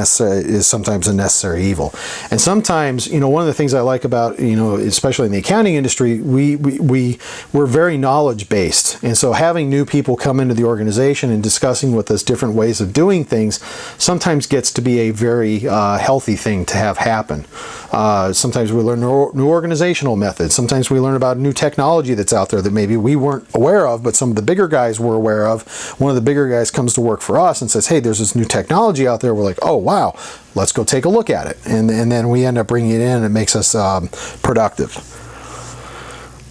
Speaker 1: sometimes a necessary evil. And sometimes, one of the things I like about, especially in the accounting industry, we're very knowledge based. And so having new people come into the organization and discussing with us different ways of doing things sometimes gets to be a very healthy thing to have happen. Sometimes we learn new organizational methods. Sometimes we learn about new technology that's out there that maybe we weren't aware of, but some of the bigger guys were aware of. One of the bigger guys comes to work for us and says, hey, there's this new technology out there. We're like, oh, wow, let's go take a look at it. And then we end up bringing it in and it makes us productive.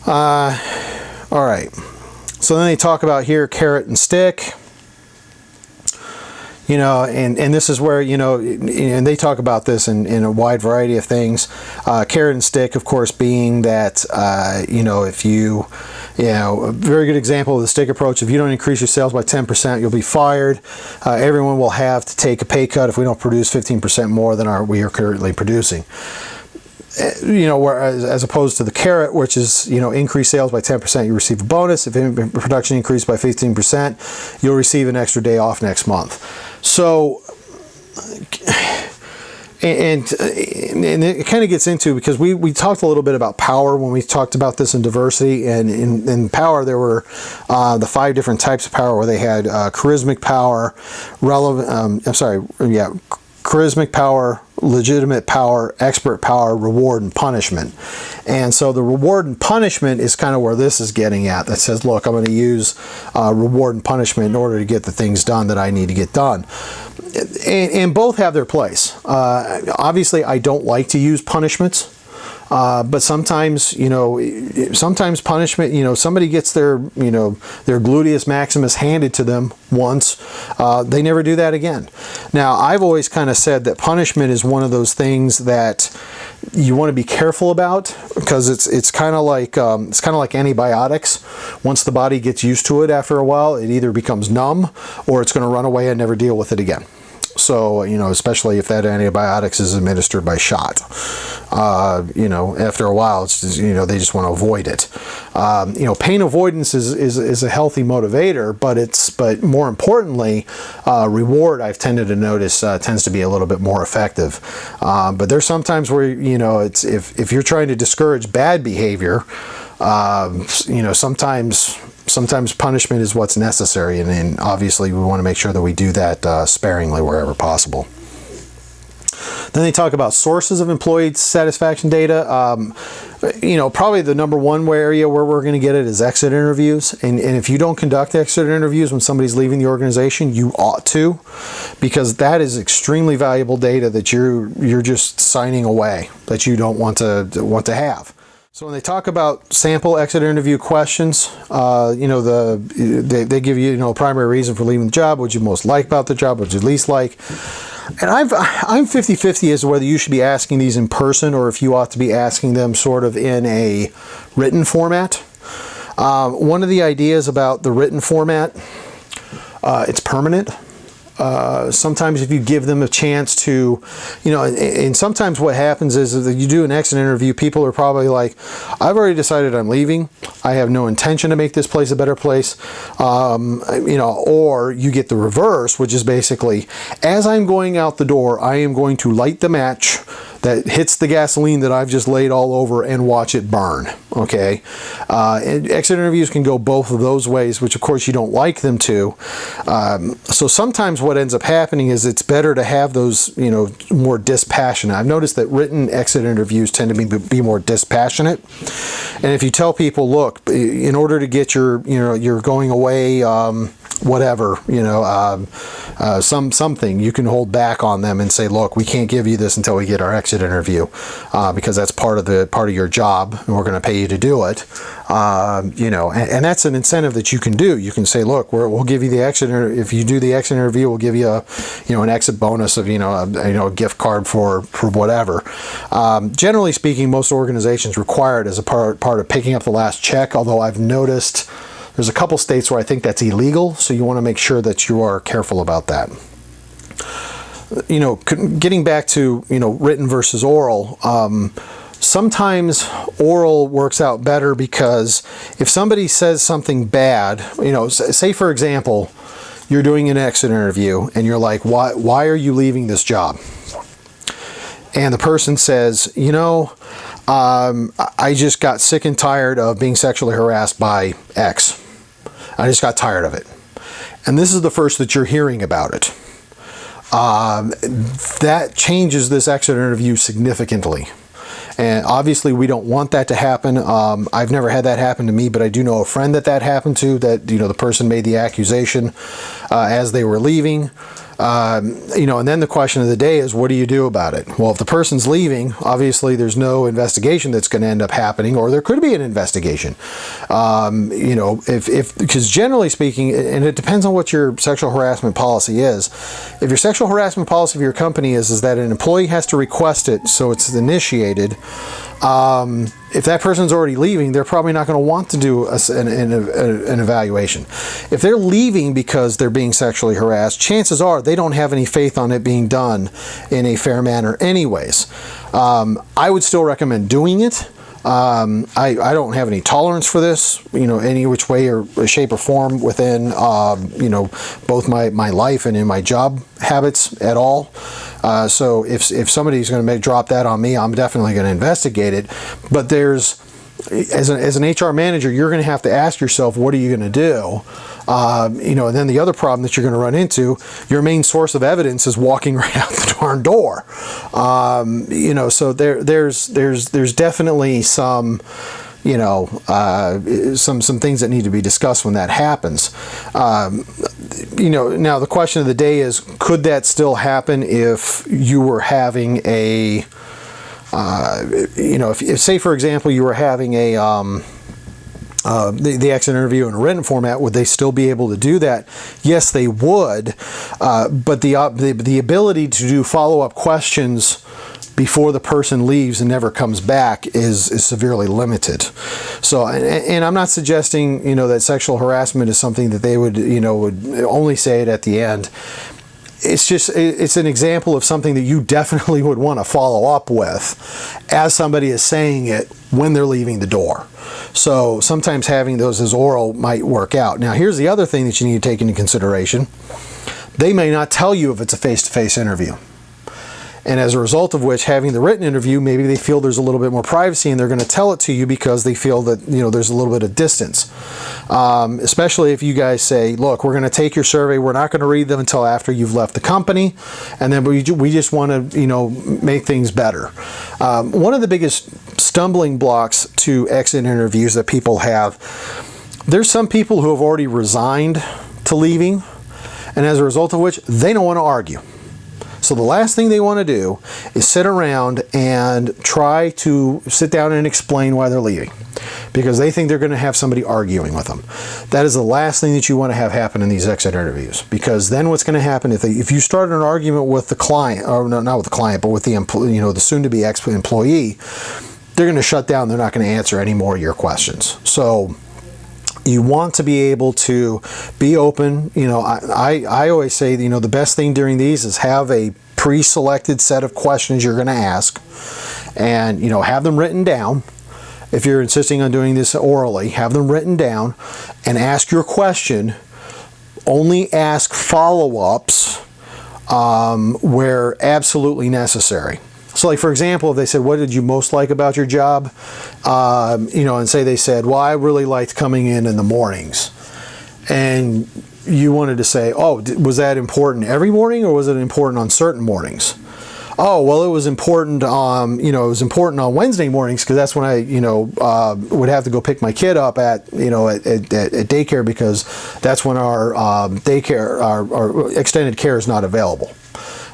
Speaker 1: All right. So then they talk about here, carrot and stick. And this is where, and they talk about this in a wide variety of things. Carrot and stick, of course, being that, if you, a very good example of the stick approach, if you don't increase your sales by 10%, you'll be fired. Everyone will have to take a pay cut if we don't produce 15% more than we are currently producing. Whereas as opposed to the carrot, which is, increase sales by 10%, you receive a bonus. If production increased by 15%, you'll receive an extra day off next month. So, and it kind of gets into, because we talked a little bit about power when we talked about this in diversity, and in power there were the 5 different types of power, where they had charismatic power, charismatic power, legitimate power, expert power, reward, and punishment. And so the reward and punishment is kind of where this is getting at. That says, look, I'm going to use reward and punishment in order to get the things done that I need to get done. And both have their place. Obviously, I don't like to use punishments. But sometimes, sometimes punishment, somebody gets their gluteus maximus handed to them once, they never do that again. Now, I've always kind of said that punishment is one of those things that you want to be careful about, because it's kind of like antibiotics. Once the body gets used to it, after a while, it either becomes numb or it's going to run away and never deal with it again. So, especially if that antibiotics is administered by shot, after a while, it's just, they just want to avoid it. Pain avoidance is a healthy motivator, but more importantly, reward, I've tended to notice, tends to be a little bit more effective. But there's sometimes where, it's if you're trying to discourage bad behavior, sometimes punishment is what's necessary, and obviously we want to make sure that we do that sparingly wherever possible. Then they talk about sources of employee satisfaction data. Probably the number one area where we're going to get it is exit interviews. And if you don't conduct exit interviews when somebody's leaving the organization, you ought to, because that is extremely valuable data that you're just signing away, that you don't want to have. So when they talk about sample exit interview questions, they give you, a primary reason for leaving the job, what you most like about the job, what you least like. And I'm 50-50 as to whether you should be asking these in person or if you ought to be asking them sort of in a written format. One of the ideas about the written format, it's permanent. Sometimes if you give them a chance to, and sometimes what happens is that you do an exit interview, people are probably like, I've already decided I'm leaving. I have no intention to make this place a better place. Or you get the reverse, which is basically, as I'm going out the door, I am going to light the match that hits the gasoline that I've just laid all over and watch it burn. Okay. And exit interviews can go both of those ways, which of course you don't like them to. So sometimes what ends up happening is it's better to have those, more dispassionate. I've noticed that written exit interviews tend to be more dispassionate. And if you tell people, look, in order to get your going away, something, you can hold back on them and say, look, we can't give you this until we get our exit interview, because that's part of your job, and we're going to pay you to do it. And that's an incentive that you can do. You can say, look, we'll give you the exit. If you do the exit interview, we'll give you an exit bonus of a gift card for whatever. Generally speaking, most organizations require it as a part of picking up the last check. Although I've noticed there's a couple states where I think that's illegal, so you want to make sure that you are careful about that. Getting back to, written versus oral, sometimes oral works out better, because if somebody says something bad, say for example, you're doing an exit interview and you're like, why are you leaving this job? And the person says, I just got sick and tired of being sexually harassed by X. I just got tired of it. And this is the first that you're hearing about it. That changes this exit interview significantly. And obviously we don't want that to happen. I've never had that happen to me, but I do know a friend that happened to, that, the person made the accusation as they were leaving. And then the question of the day is, what do you do about it? Well, if the person's leaving, obviously there's no investigation that's going to end up happening, or there could be an investigation. Because generally speaking, and it depends on what your sexual harassment policy is. If your sexual harassment policy of your company is that an employee has to request it, so it's initiated. If that person's already leaving, they're probably not going to want to do an evaluation. If they're leaving because they're being sexually harassed, chances are they don't have any faith on it being done in a fair manner anyways. I would still recommend doing it. I don't have any tolerance for this, any which way or shape or form within, both my life and in my job habits at all. So if somebody's going to drop that on me, I'm definitely going to investigate it. But as an HR manager, you're going to have to ask yourself, what are you going to do? And then the other problem that you're going to run into, your main source of evidence is walking right out the darn door. So there's definitely some, some things that need to be discussed when that happens. Now the question of the day is, could that still happen if you were having a if say for example you were having a the exit interview in a written format, would they still be able to do that? Yes, they would, but the ability to do follow-up questions before the person leaves and never comes back is severely limited. So, and I'm not suggesting, that sexual harassment is something that they would only say it at the end. It's an example of something that you definitely would want to follow up with as somebody is saying it when they're leaving the door. So sometimes having those as oral might work out. Now, here's the other thing that you need to take into consideration. They may not tell you if it's a face-to-face interview. And as a result of which, having the written interview, maybe they feel there's a little bit more privacy and they're going to tell it to you because they feel that, there's a little bit of distance. Especially if you guys say, look, we're going to take your survey, we're not going to read them until after you've left the company, and then we just want to, make things better. One of the biggest stumbling blocks to exit interviews that people have, there's some people who have already resigned to leaving, and as a result of which, they don't want to argue. So the last thing they want to do is sit around and try to sit down and explain why they're leaving, because they think they're going to have somebody arguing with them. That is the last thing that you want to have happen in these exit interviews, because then what's going to happen if you start an argument with the client, or not with the client, but with the the soon-to-be employee, they're going to shut down. They're not going to answer any more of your questions. So you want to be able to be open. I always say, the best thing during these is have a pre-selected set of questions you're going to ask, and, have them written down. If you're insisting on doing this orally, have them written down and ask your question. Only ask follow-ups where absolutely necessary. So like, for example, if they said, what did you most like about your job? And say they said, well, I really liked coming in the mornings. And you wanted to say, oh, was that important every morning, or was it important on certain mornings? Oh, well, it was important, it was important on Wednesday mornings, because that's when I, would have to go pick my kid up at daycare, because that's when our daycare, our extended care is not available.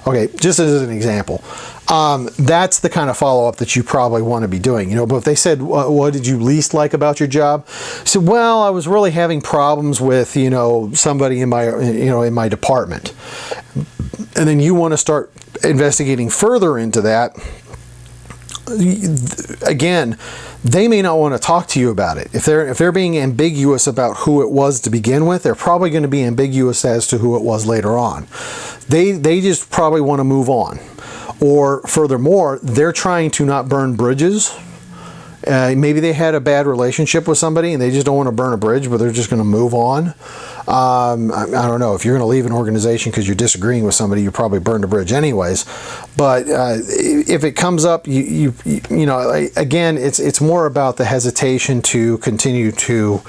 Speaker 1: Okay, just as an example. That's the kind of follow-up that you probably want to be doing. But if they said, what did you least like about your job? I said, well, I was really having problems with, somebody in my department. And then you want to start investigating further into that. Again, they may not want to talk to you about it. If they're being ambiguous about who it was to begin with, they're probably going to be ambiguous as to who it was later on. They just probably want to move on. Or furthermore, they're trying to not burn bridges. Maybe they had a bad relationship with somebody and they just don't want to burn a bridge, but they're just going to move on. I don't know. If you're going to leave an organization because you're disagreeing with somebody, you probably burned a bridge anyways. But if it comes up, again, it's more about the hesitation to continue to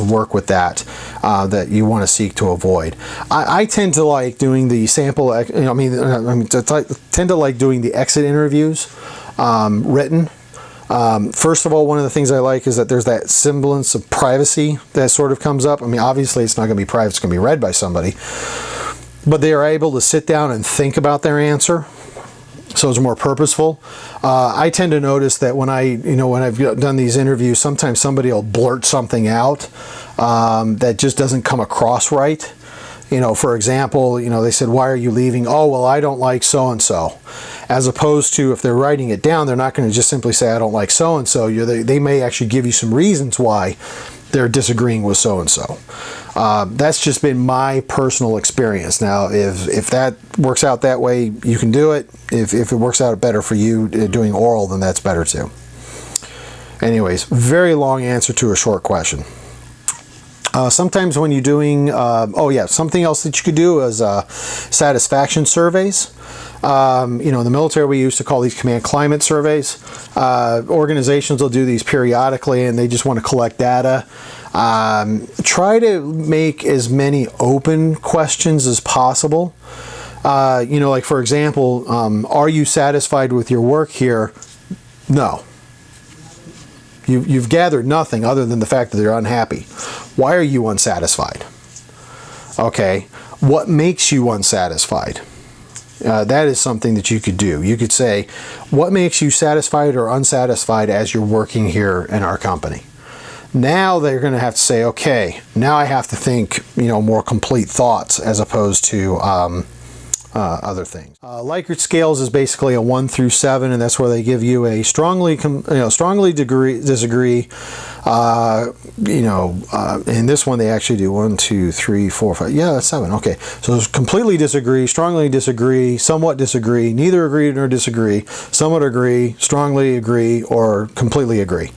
Speaker 1: work with that you want to seek to avoid. I tend to like doing the sample. Tend to like doing the exit interviews written. First of all, one of the things I like is that there's that semblance of privacy that sort of comes up. Obviously it's not going to be private, it's going to be read by somebody, but they are able to sit down and think about their answer. So it's more purposeful. I tend to notice that when I've done these interviews, sometimes somebody will blurt something out that just doesn't come across right. For example, they said, why are you leaving? Oh, well, I don't like so-and-so. As opposed to, if they're writing it down, they're not going to just simply say, I don't like so-and-so. They may actually give you some reasons why they're disagreeing with so-and-so. That's just been my personal experience. Now, if that works out that way, you can do it. If it works out better for you doing oral, then that's better too. Anyways, very long answer to a short question. Sometimes when you're doing, something else that you could do is satisfaction surveys. In the military, we used to call these command climate surveys. Organizations will do these periodically, and they just want to collect data. Try to make as many open questions as possible. Like for example, are you satisfied with your work here? No. You've gathered nothing other than the fact that they're unhappy. Why are you unsatisfied? Okay, what makes you unsatisfied? that is something that you could do. You could say, what makes you satisfied or unsatisfied as you're working here in our company? Now they're going to have to say, okay, now I have to think, more complete thoughts as opposed to other things. Likert scales is basically a 1 through 7, and that's where they give you a strongly disagree. In this one they actually do 1, 2, 3, 4, 5. Yeah, that's 7. Okay, so completely disagree, strongly disagree, somewhat disagree, neither agree nor disagree, somewhat agree, strongly agree, or completely agree.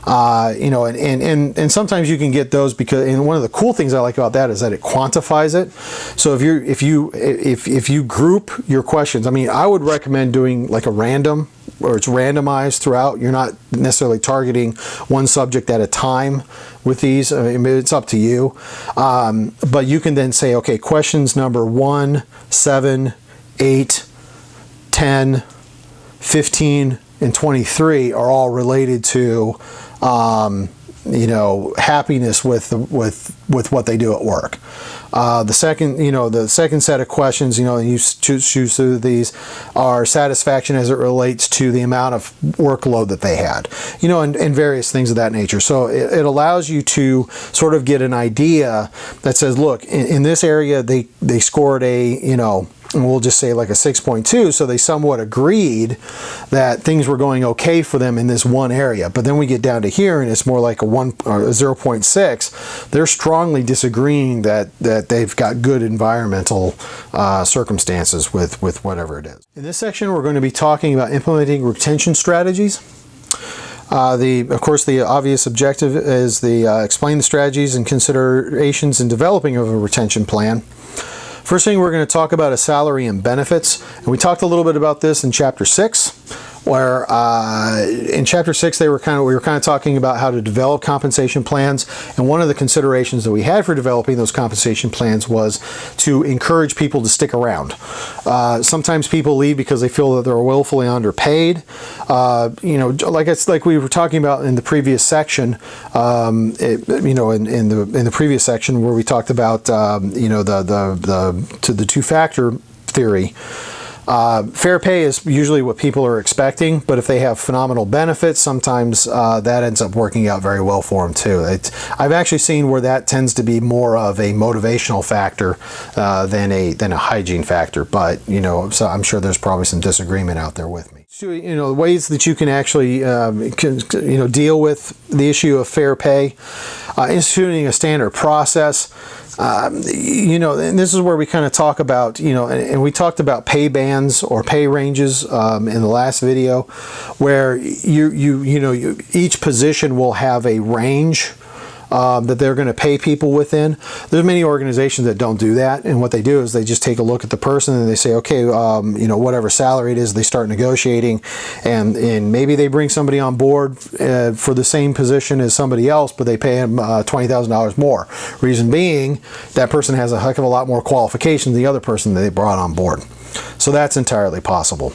Speaker 1: And sometimes you can get those because, and one of the cool things I like about that is that it quantifies it. So if you group your questions, I would recommend doing like a random, or it's randomized throughout. You're not necessarily targeting one subject at a time with these. It's up to you. But you can then say, okay, questions number 1, 7, 8, 10, 15, and 23 are all related to happiness with what they do at work. The second set of questions, and you choose through these, are satisfaction as it relates to the amount of workload that they had, and various things of that nature. So it allows you to sort of get an idea that says, look, in this area they scored and we'll just say like a 6.2, so they somewhat agreed that things were going okay for them in this one area. But then we get down to here and it's more like a 1 or a 0.6. They're strongly disagreeing that they've got good environmental circumstances with whatever it is. In this section, we're going to be talking about implementing retention strategies. Of course, the obvious objective is explain the strategies and considerations in developing of a retention plan. First thing we're going to talk about is salary and benefits, and we talked a little bit about this in Chapter 6, where in Chapter 6 we were kind of talking about how to develop compensation plans, and one of the considerations that we had for developing those compensation plans was to encourage people to stick around. Sometimes people leave because they feel that they're willfully underpaid. Like we were talking about in the previous section, in the previous section where we talked about the two-factor theory. Fair pay is usually what people are expecting, but if they have phenomenal benefits, sometimes that ends up working out very well for them too. I've actually seen where that tends to be more of a motivational factor than a hygiene factor, but so I'm sure there's probably some disagreement out there with me. So, the ways that you can actually deal with the issue of fair pay, instituting a standard process. And this is where we kind of talk about, and we talked about pay bands or pay ranges in the last video, where each position will have a range that they're going to pay people within. There's many organizations that don't do that, and what they do is they just take a look at the person and they say, okay, whatever salary it is, they start negotiating, and maybe they bring somebody on board for the same position as somebody else, but they pay them $20,000 more. Reason being, that person has a heck of a lot more qualifications than the other person that they brought on board. So that's entirely possible.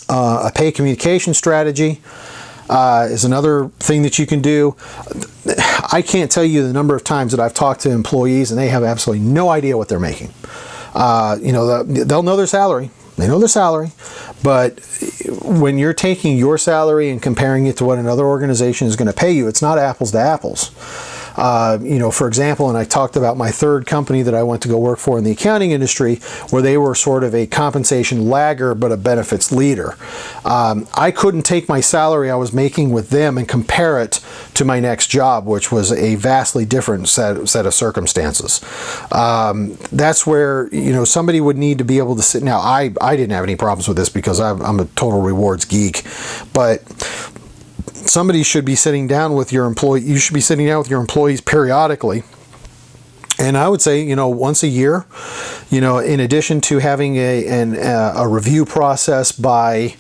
Speaker 1: A pay communication strategy is another thing that you can do. I can't tell you the number of times that I've talked to employees and they have absolutely no idea what they're making. They'll know their salary. They know their salary, but when you're taking your salary and comparing it to what another organization is going to pay you, it's not apples to apples. For example, and I talked about my third company that I went to go work for in the accounting industry, where they were sort of a compensation lagger but a benefits leader. I couldn't take my salary I was making with them and compare it to my next job, which was a vastly different set of circumstances. That's where somebody would need to be able to sit. Now, I didn't have any problems with this because I'm a total rewards geek, but somebody should be sitting down with your employee. You should be sitting down with your employees periodically. And I would say, once a year, in addition to having a review process by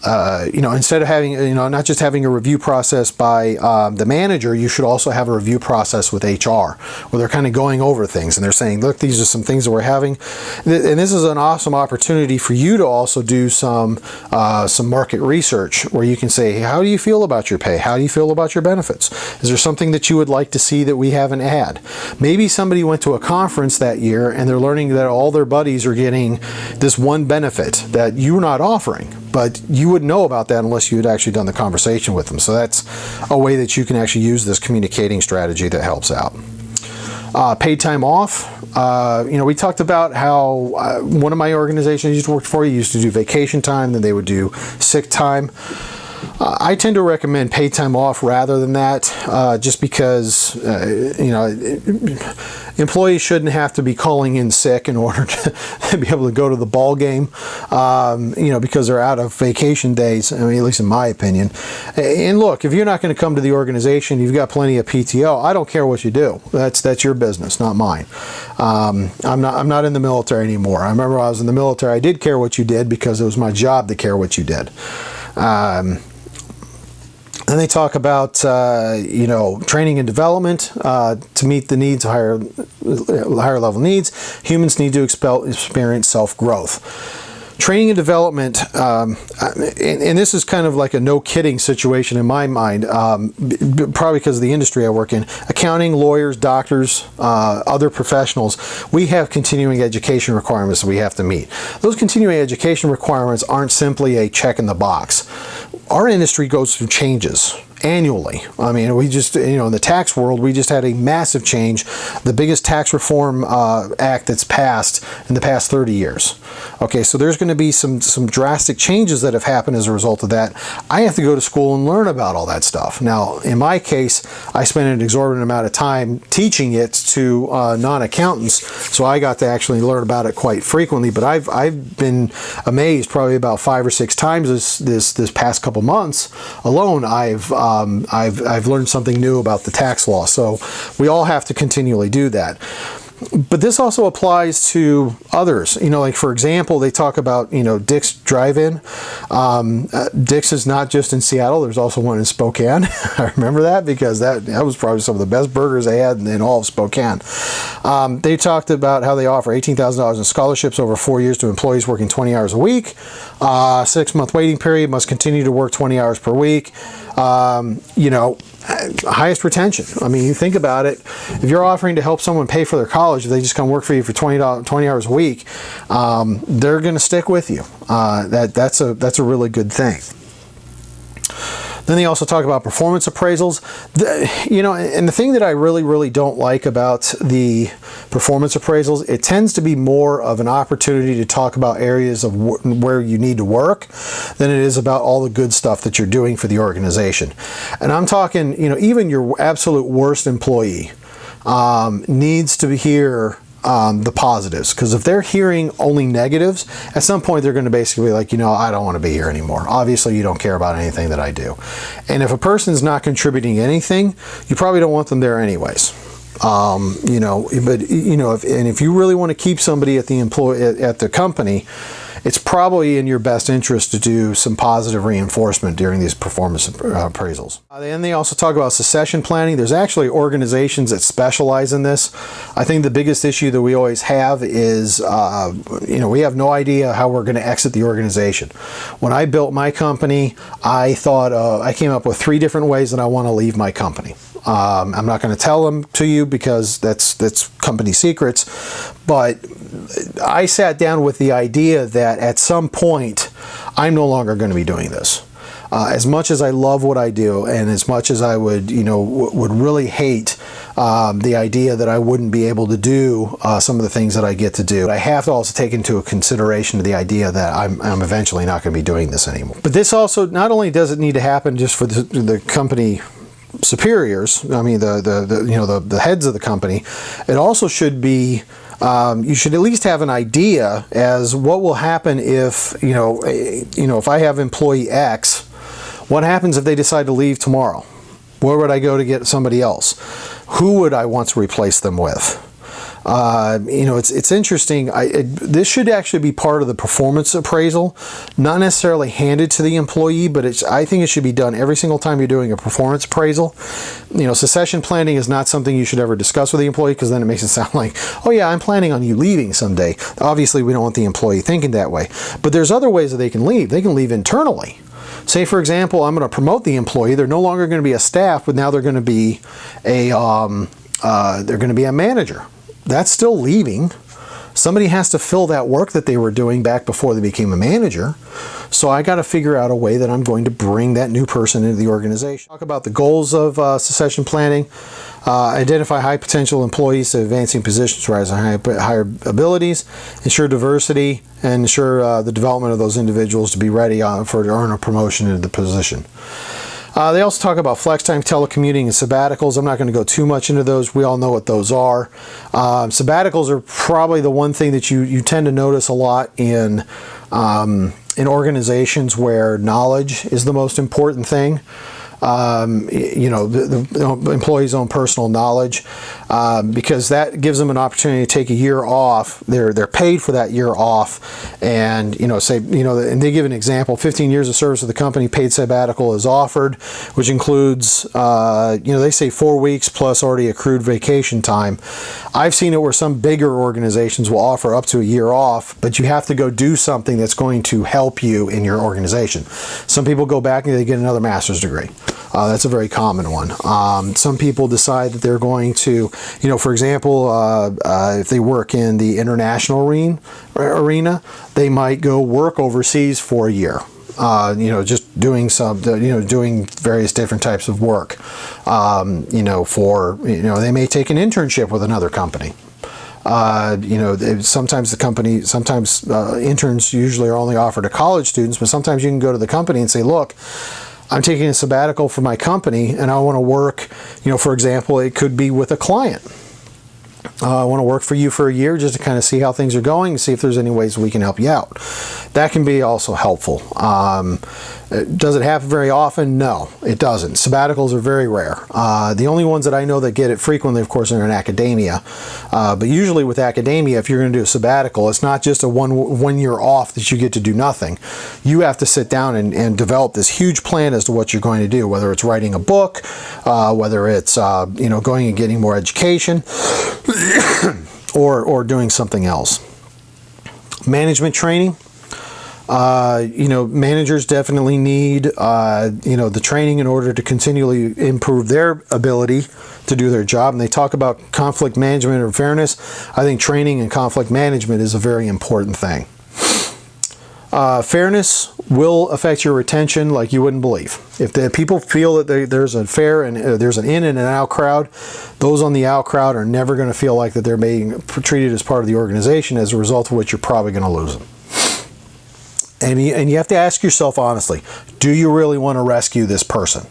Speaker 1: instead of having, not just having a review process by the manager, you should also have a review process with HR, where they're kind of going over things and they're saying, look, these are some things that we're having. And this is an awesome opportunity for you to also do some market research, where you can say, hey, how do you feel about your pay? How do you feel about your benefits? Is there something that you would like to see that we haven't had? Maybe somebody went to a conference that year and they're learning that all their buddies are getting this one benefit that you're not offering, but you wouldn't know about that unless you had actually done the conversation with them. So that's a way that you can actually use this communicating strategy that helps out. Paid time off. We talked about how one of my organizations I used to work for used to do vacation time, then they would do sick time. I tend to recommend paid time off rather than that, just because employees shouldn't have to be calling in sick in order to be able to go to the ball game, because they're out of vacation days. I mean, at least in my opinion. And look, if you're not going to come to the organization, you've got plenty of PTO. I don't care what you do. That's your business, not mine. I'm not in the military anymore. I remember when I was in the military, I did care what you did because it was my job to care what you did. And they talk about, training and development to meet the needs, higher level needs. Humans need to experience self-growth. Training and development, and this is kind of like a no-kidding situation in my mind, probably because of the industry I work in. Accounting, lawyers, doctors, other professionals, we have continuing education requirements that we have to meet. Those continuing education requirements aren't simply a check in the box. Our industry goes through changes annually. I mean, we just, in the tax world, we just had a massive change, the biggest tax reform act that's passed in the past 30 years. Okay, so there's going to be some drastic changes that have happened as a result of that. I have to go to school and learn about all that stuff. Now, in my case, I spent an exorbitant amount of time teaching it to non-accountants, so I got to actually learn about it quite frequently. But I've been amazed probably about 5 or 6 times this past couple months alone. I've learned something new about the tax law. So we all have to continually do that. But this also applies to others. Like for example, they talk about, Dick's Drive-In. Dick's is not just in Seattle. There's also one in Spokane. I remember that because that was probably some of the best burgers they had in all of Spokane. They talked about how they offer $18,000 in scholarships over 4 years to employees working 20 hours a week. 6-month waiting period, must continue to work 20 hours per week. Highest retention. I mean, you think about it, if you're offering to help someone pay for their college, if they just come work for you for 20 hours a week, they're going to stick with you. That's a really good thing. Then they also talk about performance appraisals. And the thing that I really, really don't like about the performance appraisals, it tends to be more of an opportunity to talk about areas of where you need to work than it is about all the good stuff that you're doing for the organization. And I'm talking, even your absolute worst employee needs to hear the positives, because if they're hearing only negatives, at some point they're going to basically be like, I don't want to be here anymore. Obviously, you don't care about anything that I do. And if a person's not contributing anything, you probably don't want them there anyways. If you really want to keep somebody at the company, it's probably in your best interest to do some positive reinforcement during these performance appraisals. And they also talk about succession planning. There's actually organizations that specialize in this. I think the biggest issue that we always have is, we have no idea how we're going to exit the organization. When I built my company, I thought, I came up with 3 different ways that I want to leave my company. I'm not going to tell them to you because that's company secrets, but I sat down with the idea that at some point I'm no longer going to be doing this. As much as I love what I do, and as much as I would really hate the idea that I wouldn't be able to do some of the things that I get to do, I have to also take into consideration the idea that I'm eventually not going to be doing this anymore. But this also, not only does it need to happen just for the company superiors, I mean the heads of the company, it also should be, you should at least have an idea as what will happen if if I have employee X, what happens if they decide to leave tomorrow? Where would I go to get somebody else? Who would I want to replace them with? It's interesting. This should actually be part of the performance appraisal, not necessarily handed to the employee, but I think it should be done every single time you're doing a performance appraisal. Succession planning is not something you should ever discuss with the employee, because then it makes it sound like, oh yeah, I'm planning on you leaving someday. Obviously, we don't want the employee thinking that way. But there's other ways that they can leave. They can leave internally. Say, for example, I'm going to promote the employee. They're no longer going to be a staff, but now they're going to be a manager. That's still leaving. Somebody has to fill that work that they were doing back before they became a manager. So I got to figure out a way that I'm going to bring that new person into the organization. Talk about the goals of succession planning. Identify high potential employees to advancing positions, rising higher abilities, ensure diversity, and ensure the development of those individuals to be ready to earn a promotion into the position. They also talk about flex time, telecommuting, and sabbaticals. I'm not going to go too much into those. We all know what those are. Sabbaticals are probably the one thing that you tend to notice a lot in organizations where knowledge is the most important thing. The employee's own personal knowledge, because that gives them an opportunity to take a year off. They're paid for that year off, and and they give an example: 15 years of service with the company, paid sabbatical is offered, which includes they say 4 weeks plus already accrued vacation time. I've seen it where some bigger organizations will offer up to a year off, but you have to go do something that's going to help you in your organization. Some people go back and they get another master's degree. That's a very common one. Some people decide that they're going to, for example, if they work in the international arena, they might go work overseas for a year. Just doing doing various different types of work. They may take an internship with another company. Sometimes interns usually are only offered to college students, but sometimes you can go to the company and say, look, I'm taking a sabbatical for my company and I want to work, for example, it could be with a client. I want to work for you for a year just to kind of see how things are going and see if there's any ways we can help you out. That can be also helpful. Does it happen very often? No, it doesn't. Sabbaticals are very rare. The only ones that I know that get it frequently, of course, are in academia. But usually with academia, if you're going to do a sabbatical, it's not just a one year off that you get to do nothing. You have to sit down and develop this huge plan as to what you're going to do, whether it's writing a book, whether it's going and getting more education, or doing something else. Management training. Managers definitely need, the training in order to continually improve their ability to do their job. And they talk about conflict management or fairness. I think training and conflict management is a very important thing. Fairness will affect your retention like you wouldn't believe. If the people feel that there's a fair and there's an in and an out crowd, those on the out crowd are never going to feel like that they're being treated as part of the organization, as a result of which you're probably going to lose them. And you have to ask yourself honestly, do you really want to rescue this person?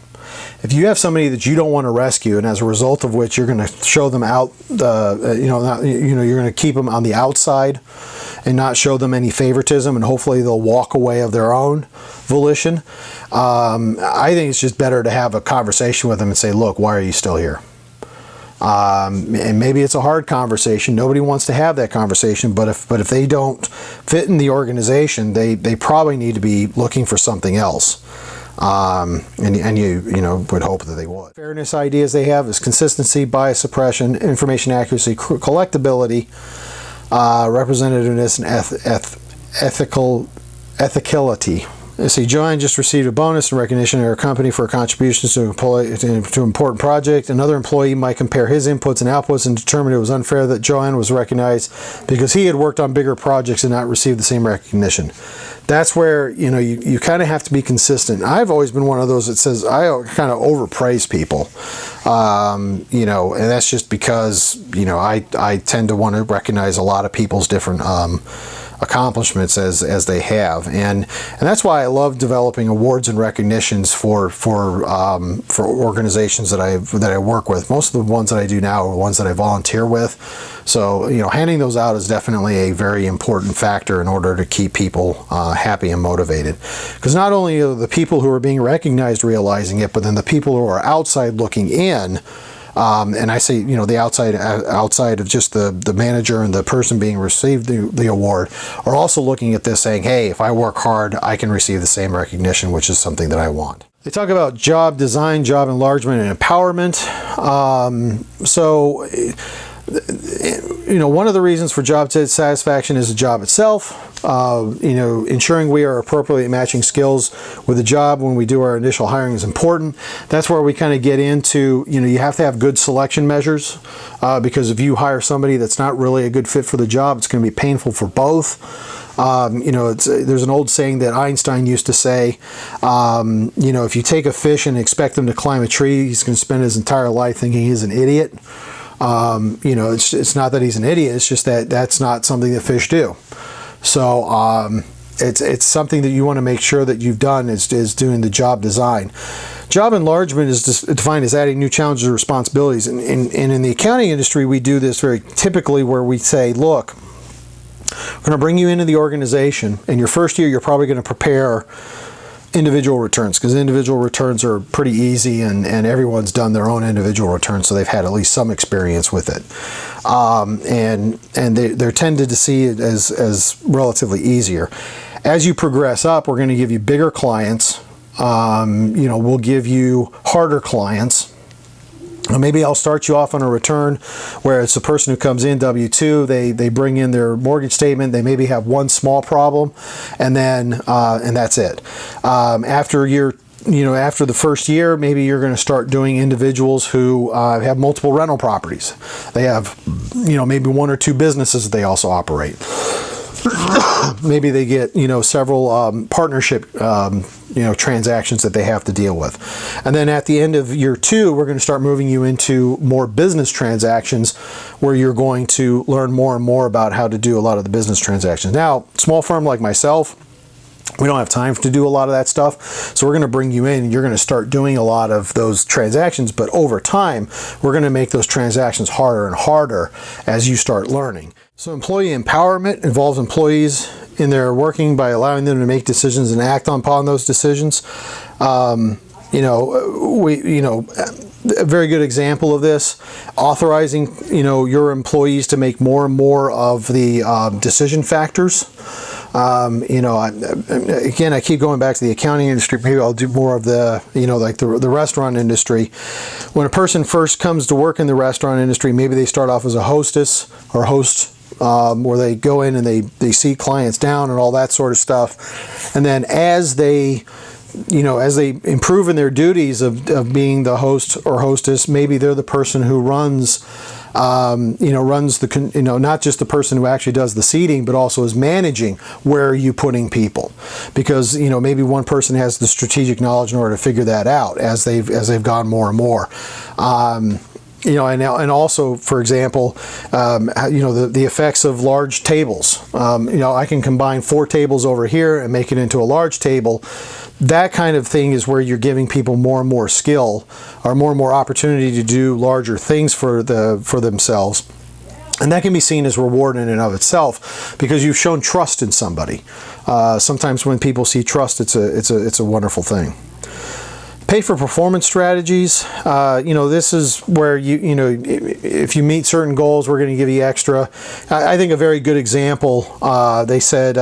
Speaker 1: If you have somebody that you don't want to rescue, and as a result of which you're going to show them out, you're going to keep them on the outside and not show them any favoritism, and hopefully they'll walk away of their own volition. I think it's just better to have a conversation with them and say, look, why are you still here? And maybe it's a hard conversation. Nobody wants to have that conversation, but if they don't fit in the organization, they probably need to be looking for something else. And you would hope that they would. Fairness ideas they have is consistency, bias suppression, information accuracy, collectability, representativeness, and ethicality. Let's see, Joanne just received a bonus in recognition of her company for her contributions to an important project. Another employee might compare his inputs and outputs and determine it was unfair that Joanne was recognized because he had worked on bigger projects and not received the same recognition. That's where, you kind of have to be consistent. I've always been one of those that says I kind of overpraise people, and that's just because, I tend to want to recognize a lot of people's different accomplishments as they have, and that's why I love developing awards and recognitions for organizations that I work with. Most of the ones that I do now are ones that I volunteer with, so handing those out is definitely a very important factor in order to keep people happy and motivated, because not only are the people who are being recognized realizing it, but then the people who are outside looking in And I say, the outside of just the manager and the person being received the award, are also looking at this saying, hey, if I work hard, I can receive the same recognition, which is something that I want. They talk about job design, job enlargement, and empowerment. One of the reasons for job satisfaction is the job itself. Ensuring we are appropriately matching skills with the job when we do our initial hiring is important. That's where we kind of get into, you have to have good selection measures, because if you hire somebody that's not really a good fit for the job, it's going to be painful for both. There's an old saying that Einstein used to say, if you take a fish and expect him to climb a tree, he's going to spend his entire life thinking he's an idiot. It's not that he's an idiot, it's just that that's not something that fish do. So it's something that you want to make sure that you've done is doing the job design. Job enlargement is defined as adding new challenges or responsibilities. And in the accounting industry, we do this very typically where we say, look, we're going to bring you into the organization. In your first year, you're probably going to prepare individual returns, because individual returns are pretty easy, and everyone's done their own individual returns, so they've had at least some experience with it. And they're tended to see it as relatively easier. As you progress up, we're going to give you bigger clients. We'll give you harder clients. Maybe I'll start you off on a return where it's the person who comes in W-2, they bring in their mortgage statement, they maybe have one small problem, and then and that's it. After the first year, maybe you're going to start doing individuals who have multiple rental properties. They have maybe one or two businesses that they also operate. Maybe they get several partnership transactions that they have to deal with. And then at the end of year 2, we're going to start moving you into more business transactions, where you're going to learn more and more about how to do a lot of the business transactions. Now, small firm like myself, we don't have time to do a lot of that stuff, so we're going to bring you in and you're going to start doing a lot of those transactions, but over time we're going to make those transactions harder and harder as you start learning. So employee empowerment involves employees in their working by allowing them to make decisions and act upon those decisions. A very good example of this, authorizing your employees to make more and more of the decision factors. Again, I keep going back to the accounting industry. Maybe I'll do more of the, like the restaurant industry. When a person first comes to work in the restaurant industry, maybe they start off as a hostess or host, where they go in and they seat clients down and all that sort of stuff. And then as they improve in their duties of being the host or hostess, maybe they're the person who runs not just the person who actually does the seating, but also is managing where are you putting people, because maybe one person has the strategic knowledge in order to figure that out as they've gone more and more. And also, for example, the effects of large tables. I can combine 4 tables over here and make it into a large table. That kind of thing is where you're giving people more and more skill, or more and more opportunity to do larger things for themselves. And that can be seen as reward in and of itself, because you've shown trust in somebody. Sometimes when people see trust, it's a wonderful thing. Pay for performance strategies. This is where if you meet certain goals, we're going to give you extra. I think a very good example, they said,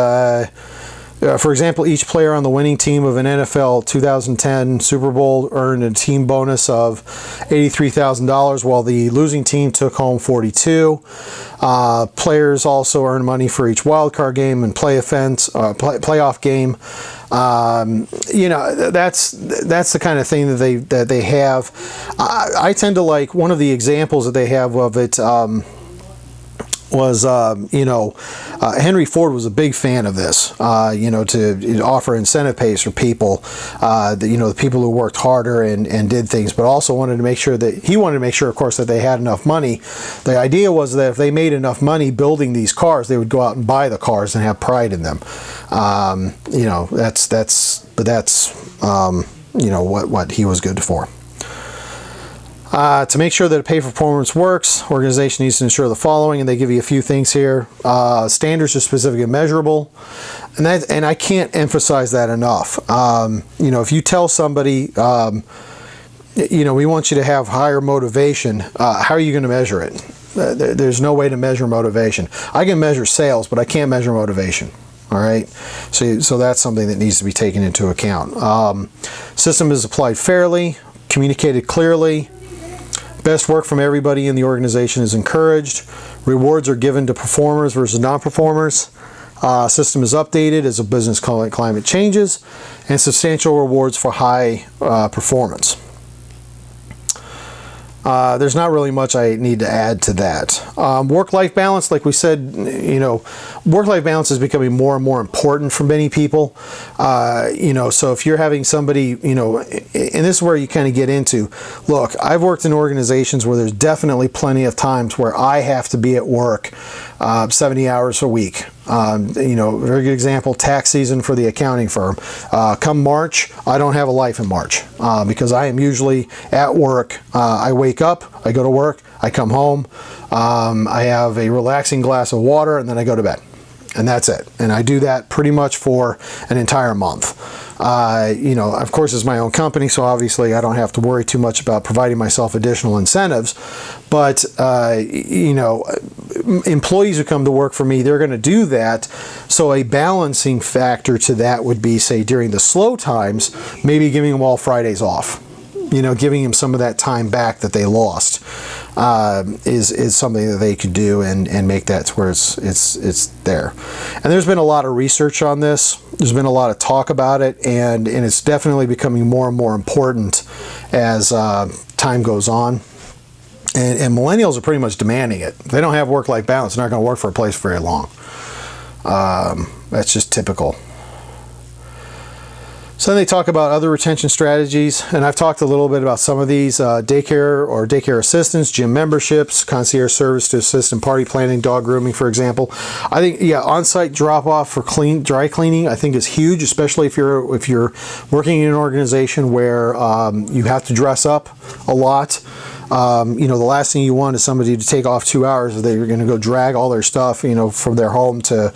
Speaker 1: for example, each player on the winning team of an NFL 2010 Super Bowl earned a team bonus of $83,000, while the losing team took home $42,000. Players also earn money for each wildcard game and playoff game. That's the kind of thing that they have. I tend to like one of the examples that they have of it. Was Henry Ford was a big fan of this, to offer incentive pays for people, the people who worked harder and did things, but also wanted to make sure, of course, that they had enough money. The idea was that if they made enough money building these cars, they would go out and buy the cars and have pride in them. That's what he was good for. To make sure that a pay for performance works, organization needs to ensure the following, and they give you a few things here. Standards are specific and measurable, and I can't emphasize that enough. If you tell somebody, we want you to have higher motivation. How are you going to measure it? There's no way to measure motivation. I can measure sales, but I can't measure motivation. All right, so that's something that needs to be taken into account. System is applied fairly, communicated clearly. Best work from everybody in the organization is encouraged. Rewards are given to performers versus non-performers. System is updated as a business climate changes, and substantial rewards for high performance. There's not really much I need to add to that. Work-life balance, like we said, work-life balance is becoming more and more important for many people. So if you're having somebody, and this is where you kind of get into, look, I've worked in organizations where there's definitely plenty of times where I have to be at work 70 hours a week. Very good example, tax season for the accounting firm. Come March, I don't have a life in March because I am usually at work. I wake up, I go to work, I come home, I have a relaxing glass of water, and then I go to bed. And that's it. And I do that pretty much for an entire month. Of course, it's my own company, so obviously I don't have to worry too much about providing myself additional incentives. But, employees who come to work for me, they're going to do that. So a balancing factor to that would be, say, during the slow times, maybe giving them all Fridays off. Giving them some of that time back that they lost is something that they could do and make that to where it's there. And there's been a lot of research on this. There's been a lot of talk about it, and it's definitely becoming more and more important as time goes on. And millennials are pretty much demanding it. If they don't have work-life balance, they're not going to work for a place very long. That's just typical. So then they talk about other retention strategies, and I've talked a little bit about some of these. Daycare or daycare assistance, gym memberships, concierge service to assist in party planning, dog grooming, for example. I think, on-site drop-off for dry cleaning, I think is huge, especially if you're working in an organization where you have to dress up a lot. The last thing you want is somebody to take off 2 hours if they're going to go drag all their stuff, from their home to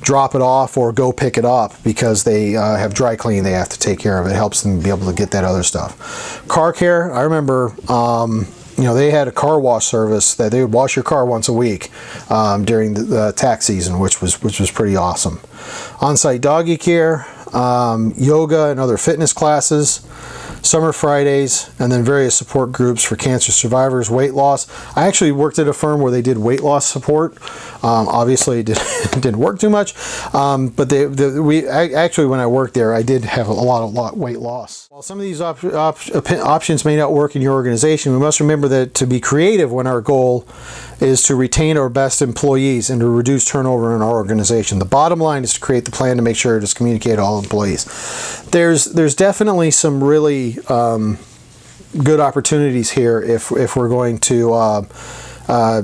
Speaker 1: drop it off or go pick it up because they have dry cleaning they have to take care of. It helps them be able to get that other stuff. Car care, I remember, they had a car wash service that they would wash your car once a week during the tax season, which was pretty awesome. On-site doggy care, yoga and other fitness classes, summer Fridays, and then various support groups for cancer survivors, weight loss. I actually worked at a firm where they did weight loss support. Obviously, it didn't work too much, but actually, when I worked there, I did have a lot of weight loss. While some of these options may not work in your organization, we must remember that to be creative when our goal is to retain our best employees and to reduce turnover in our organization. The bottom line is to create the plan to make sure it is communicated to all employees. There's definitely some really good opportunities here if we're going to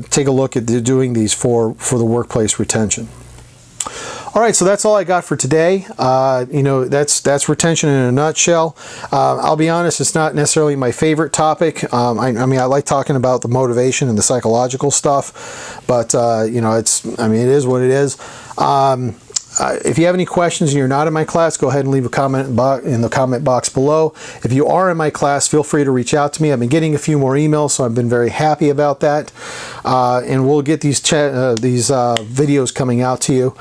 Speaker 1: take a look at doing these for the workplace retention. All right, so that's all I got for today. That's retention in a nutshell. I'll be honest, it's not necessarily my favorite topic. I like talking about the motivation and the psychological stuff, but it is what it is. If you have any questions and you're not in my class, go ahead and leave a comment in the comment box below. If you are in my class, feel free to reach out to me. I've been getting a few more emails, so I've been very happy about that. And we'll get these videos coming out to you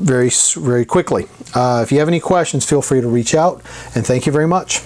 Speaker 1: very, very quickly. If you have any questions, feel free to reach out, and thank you very much.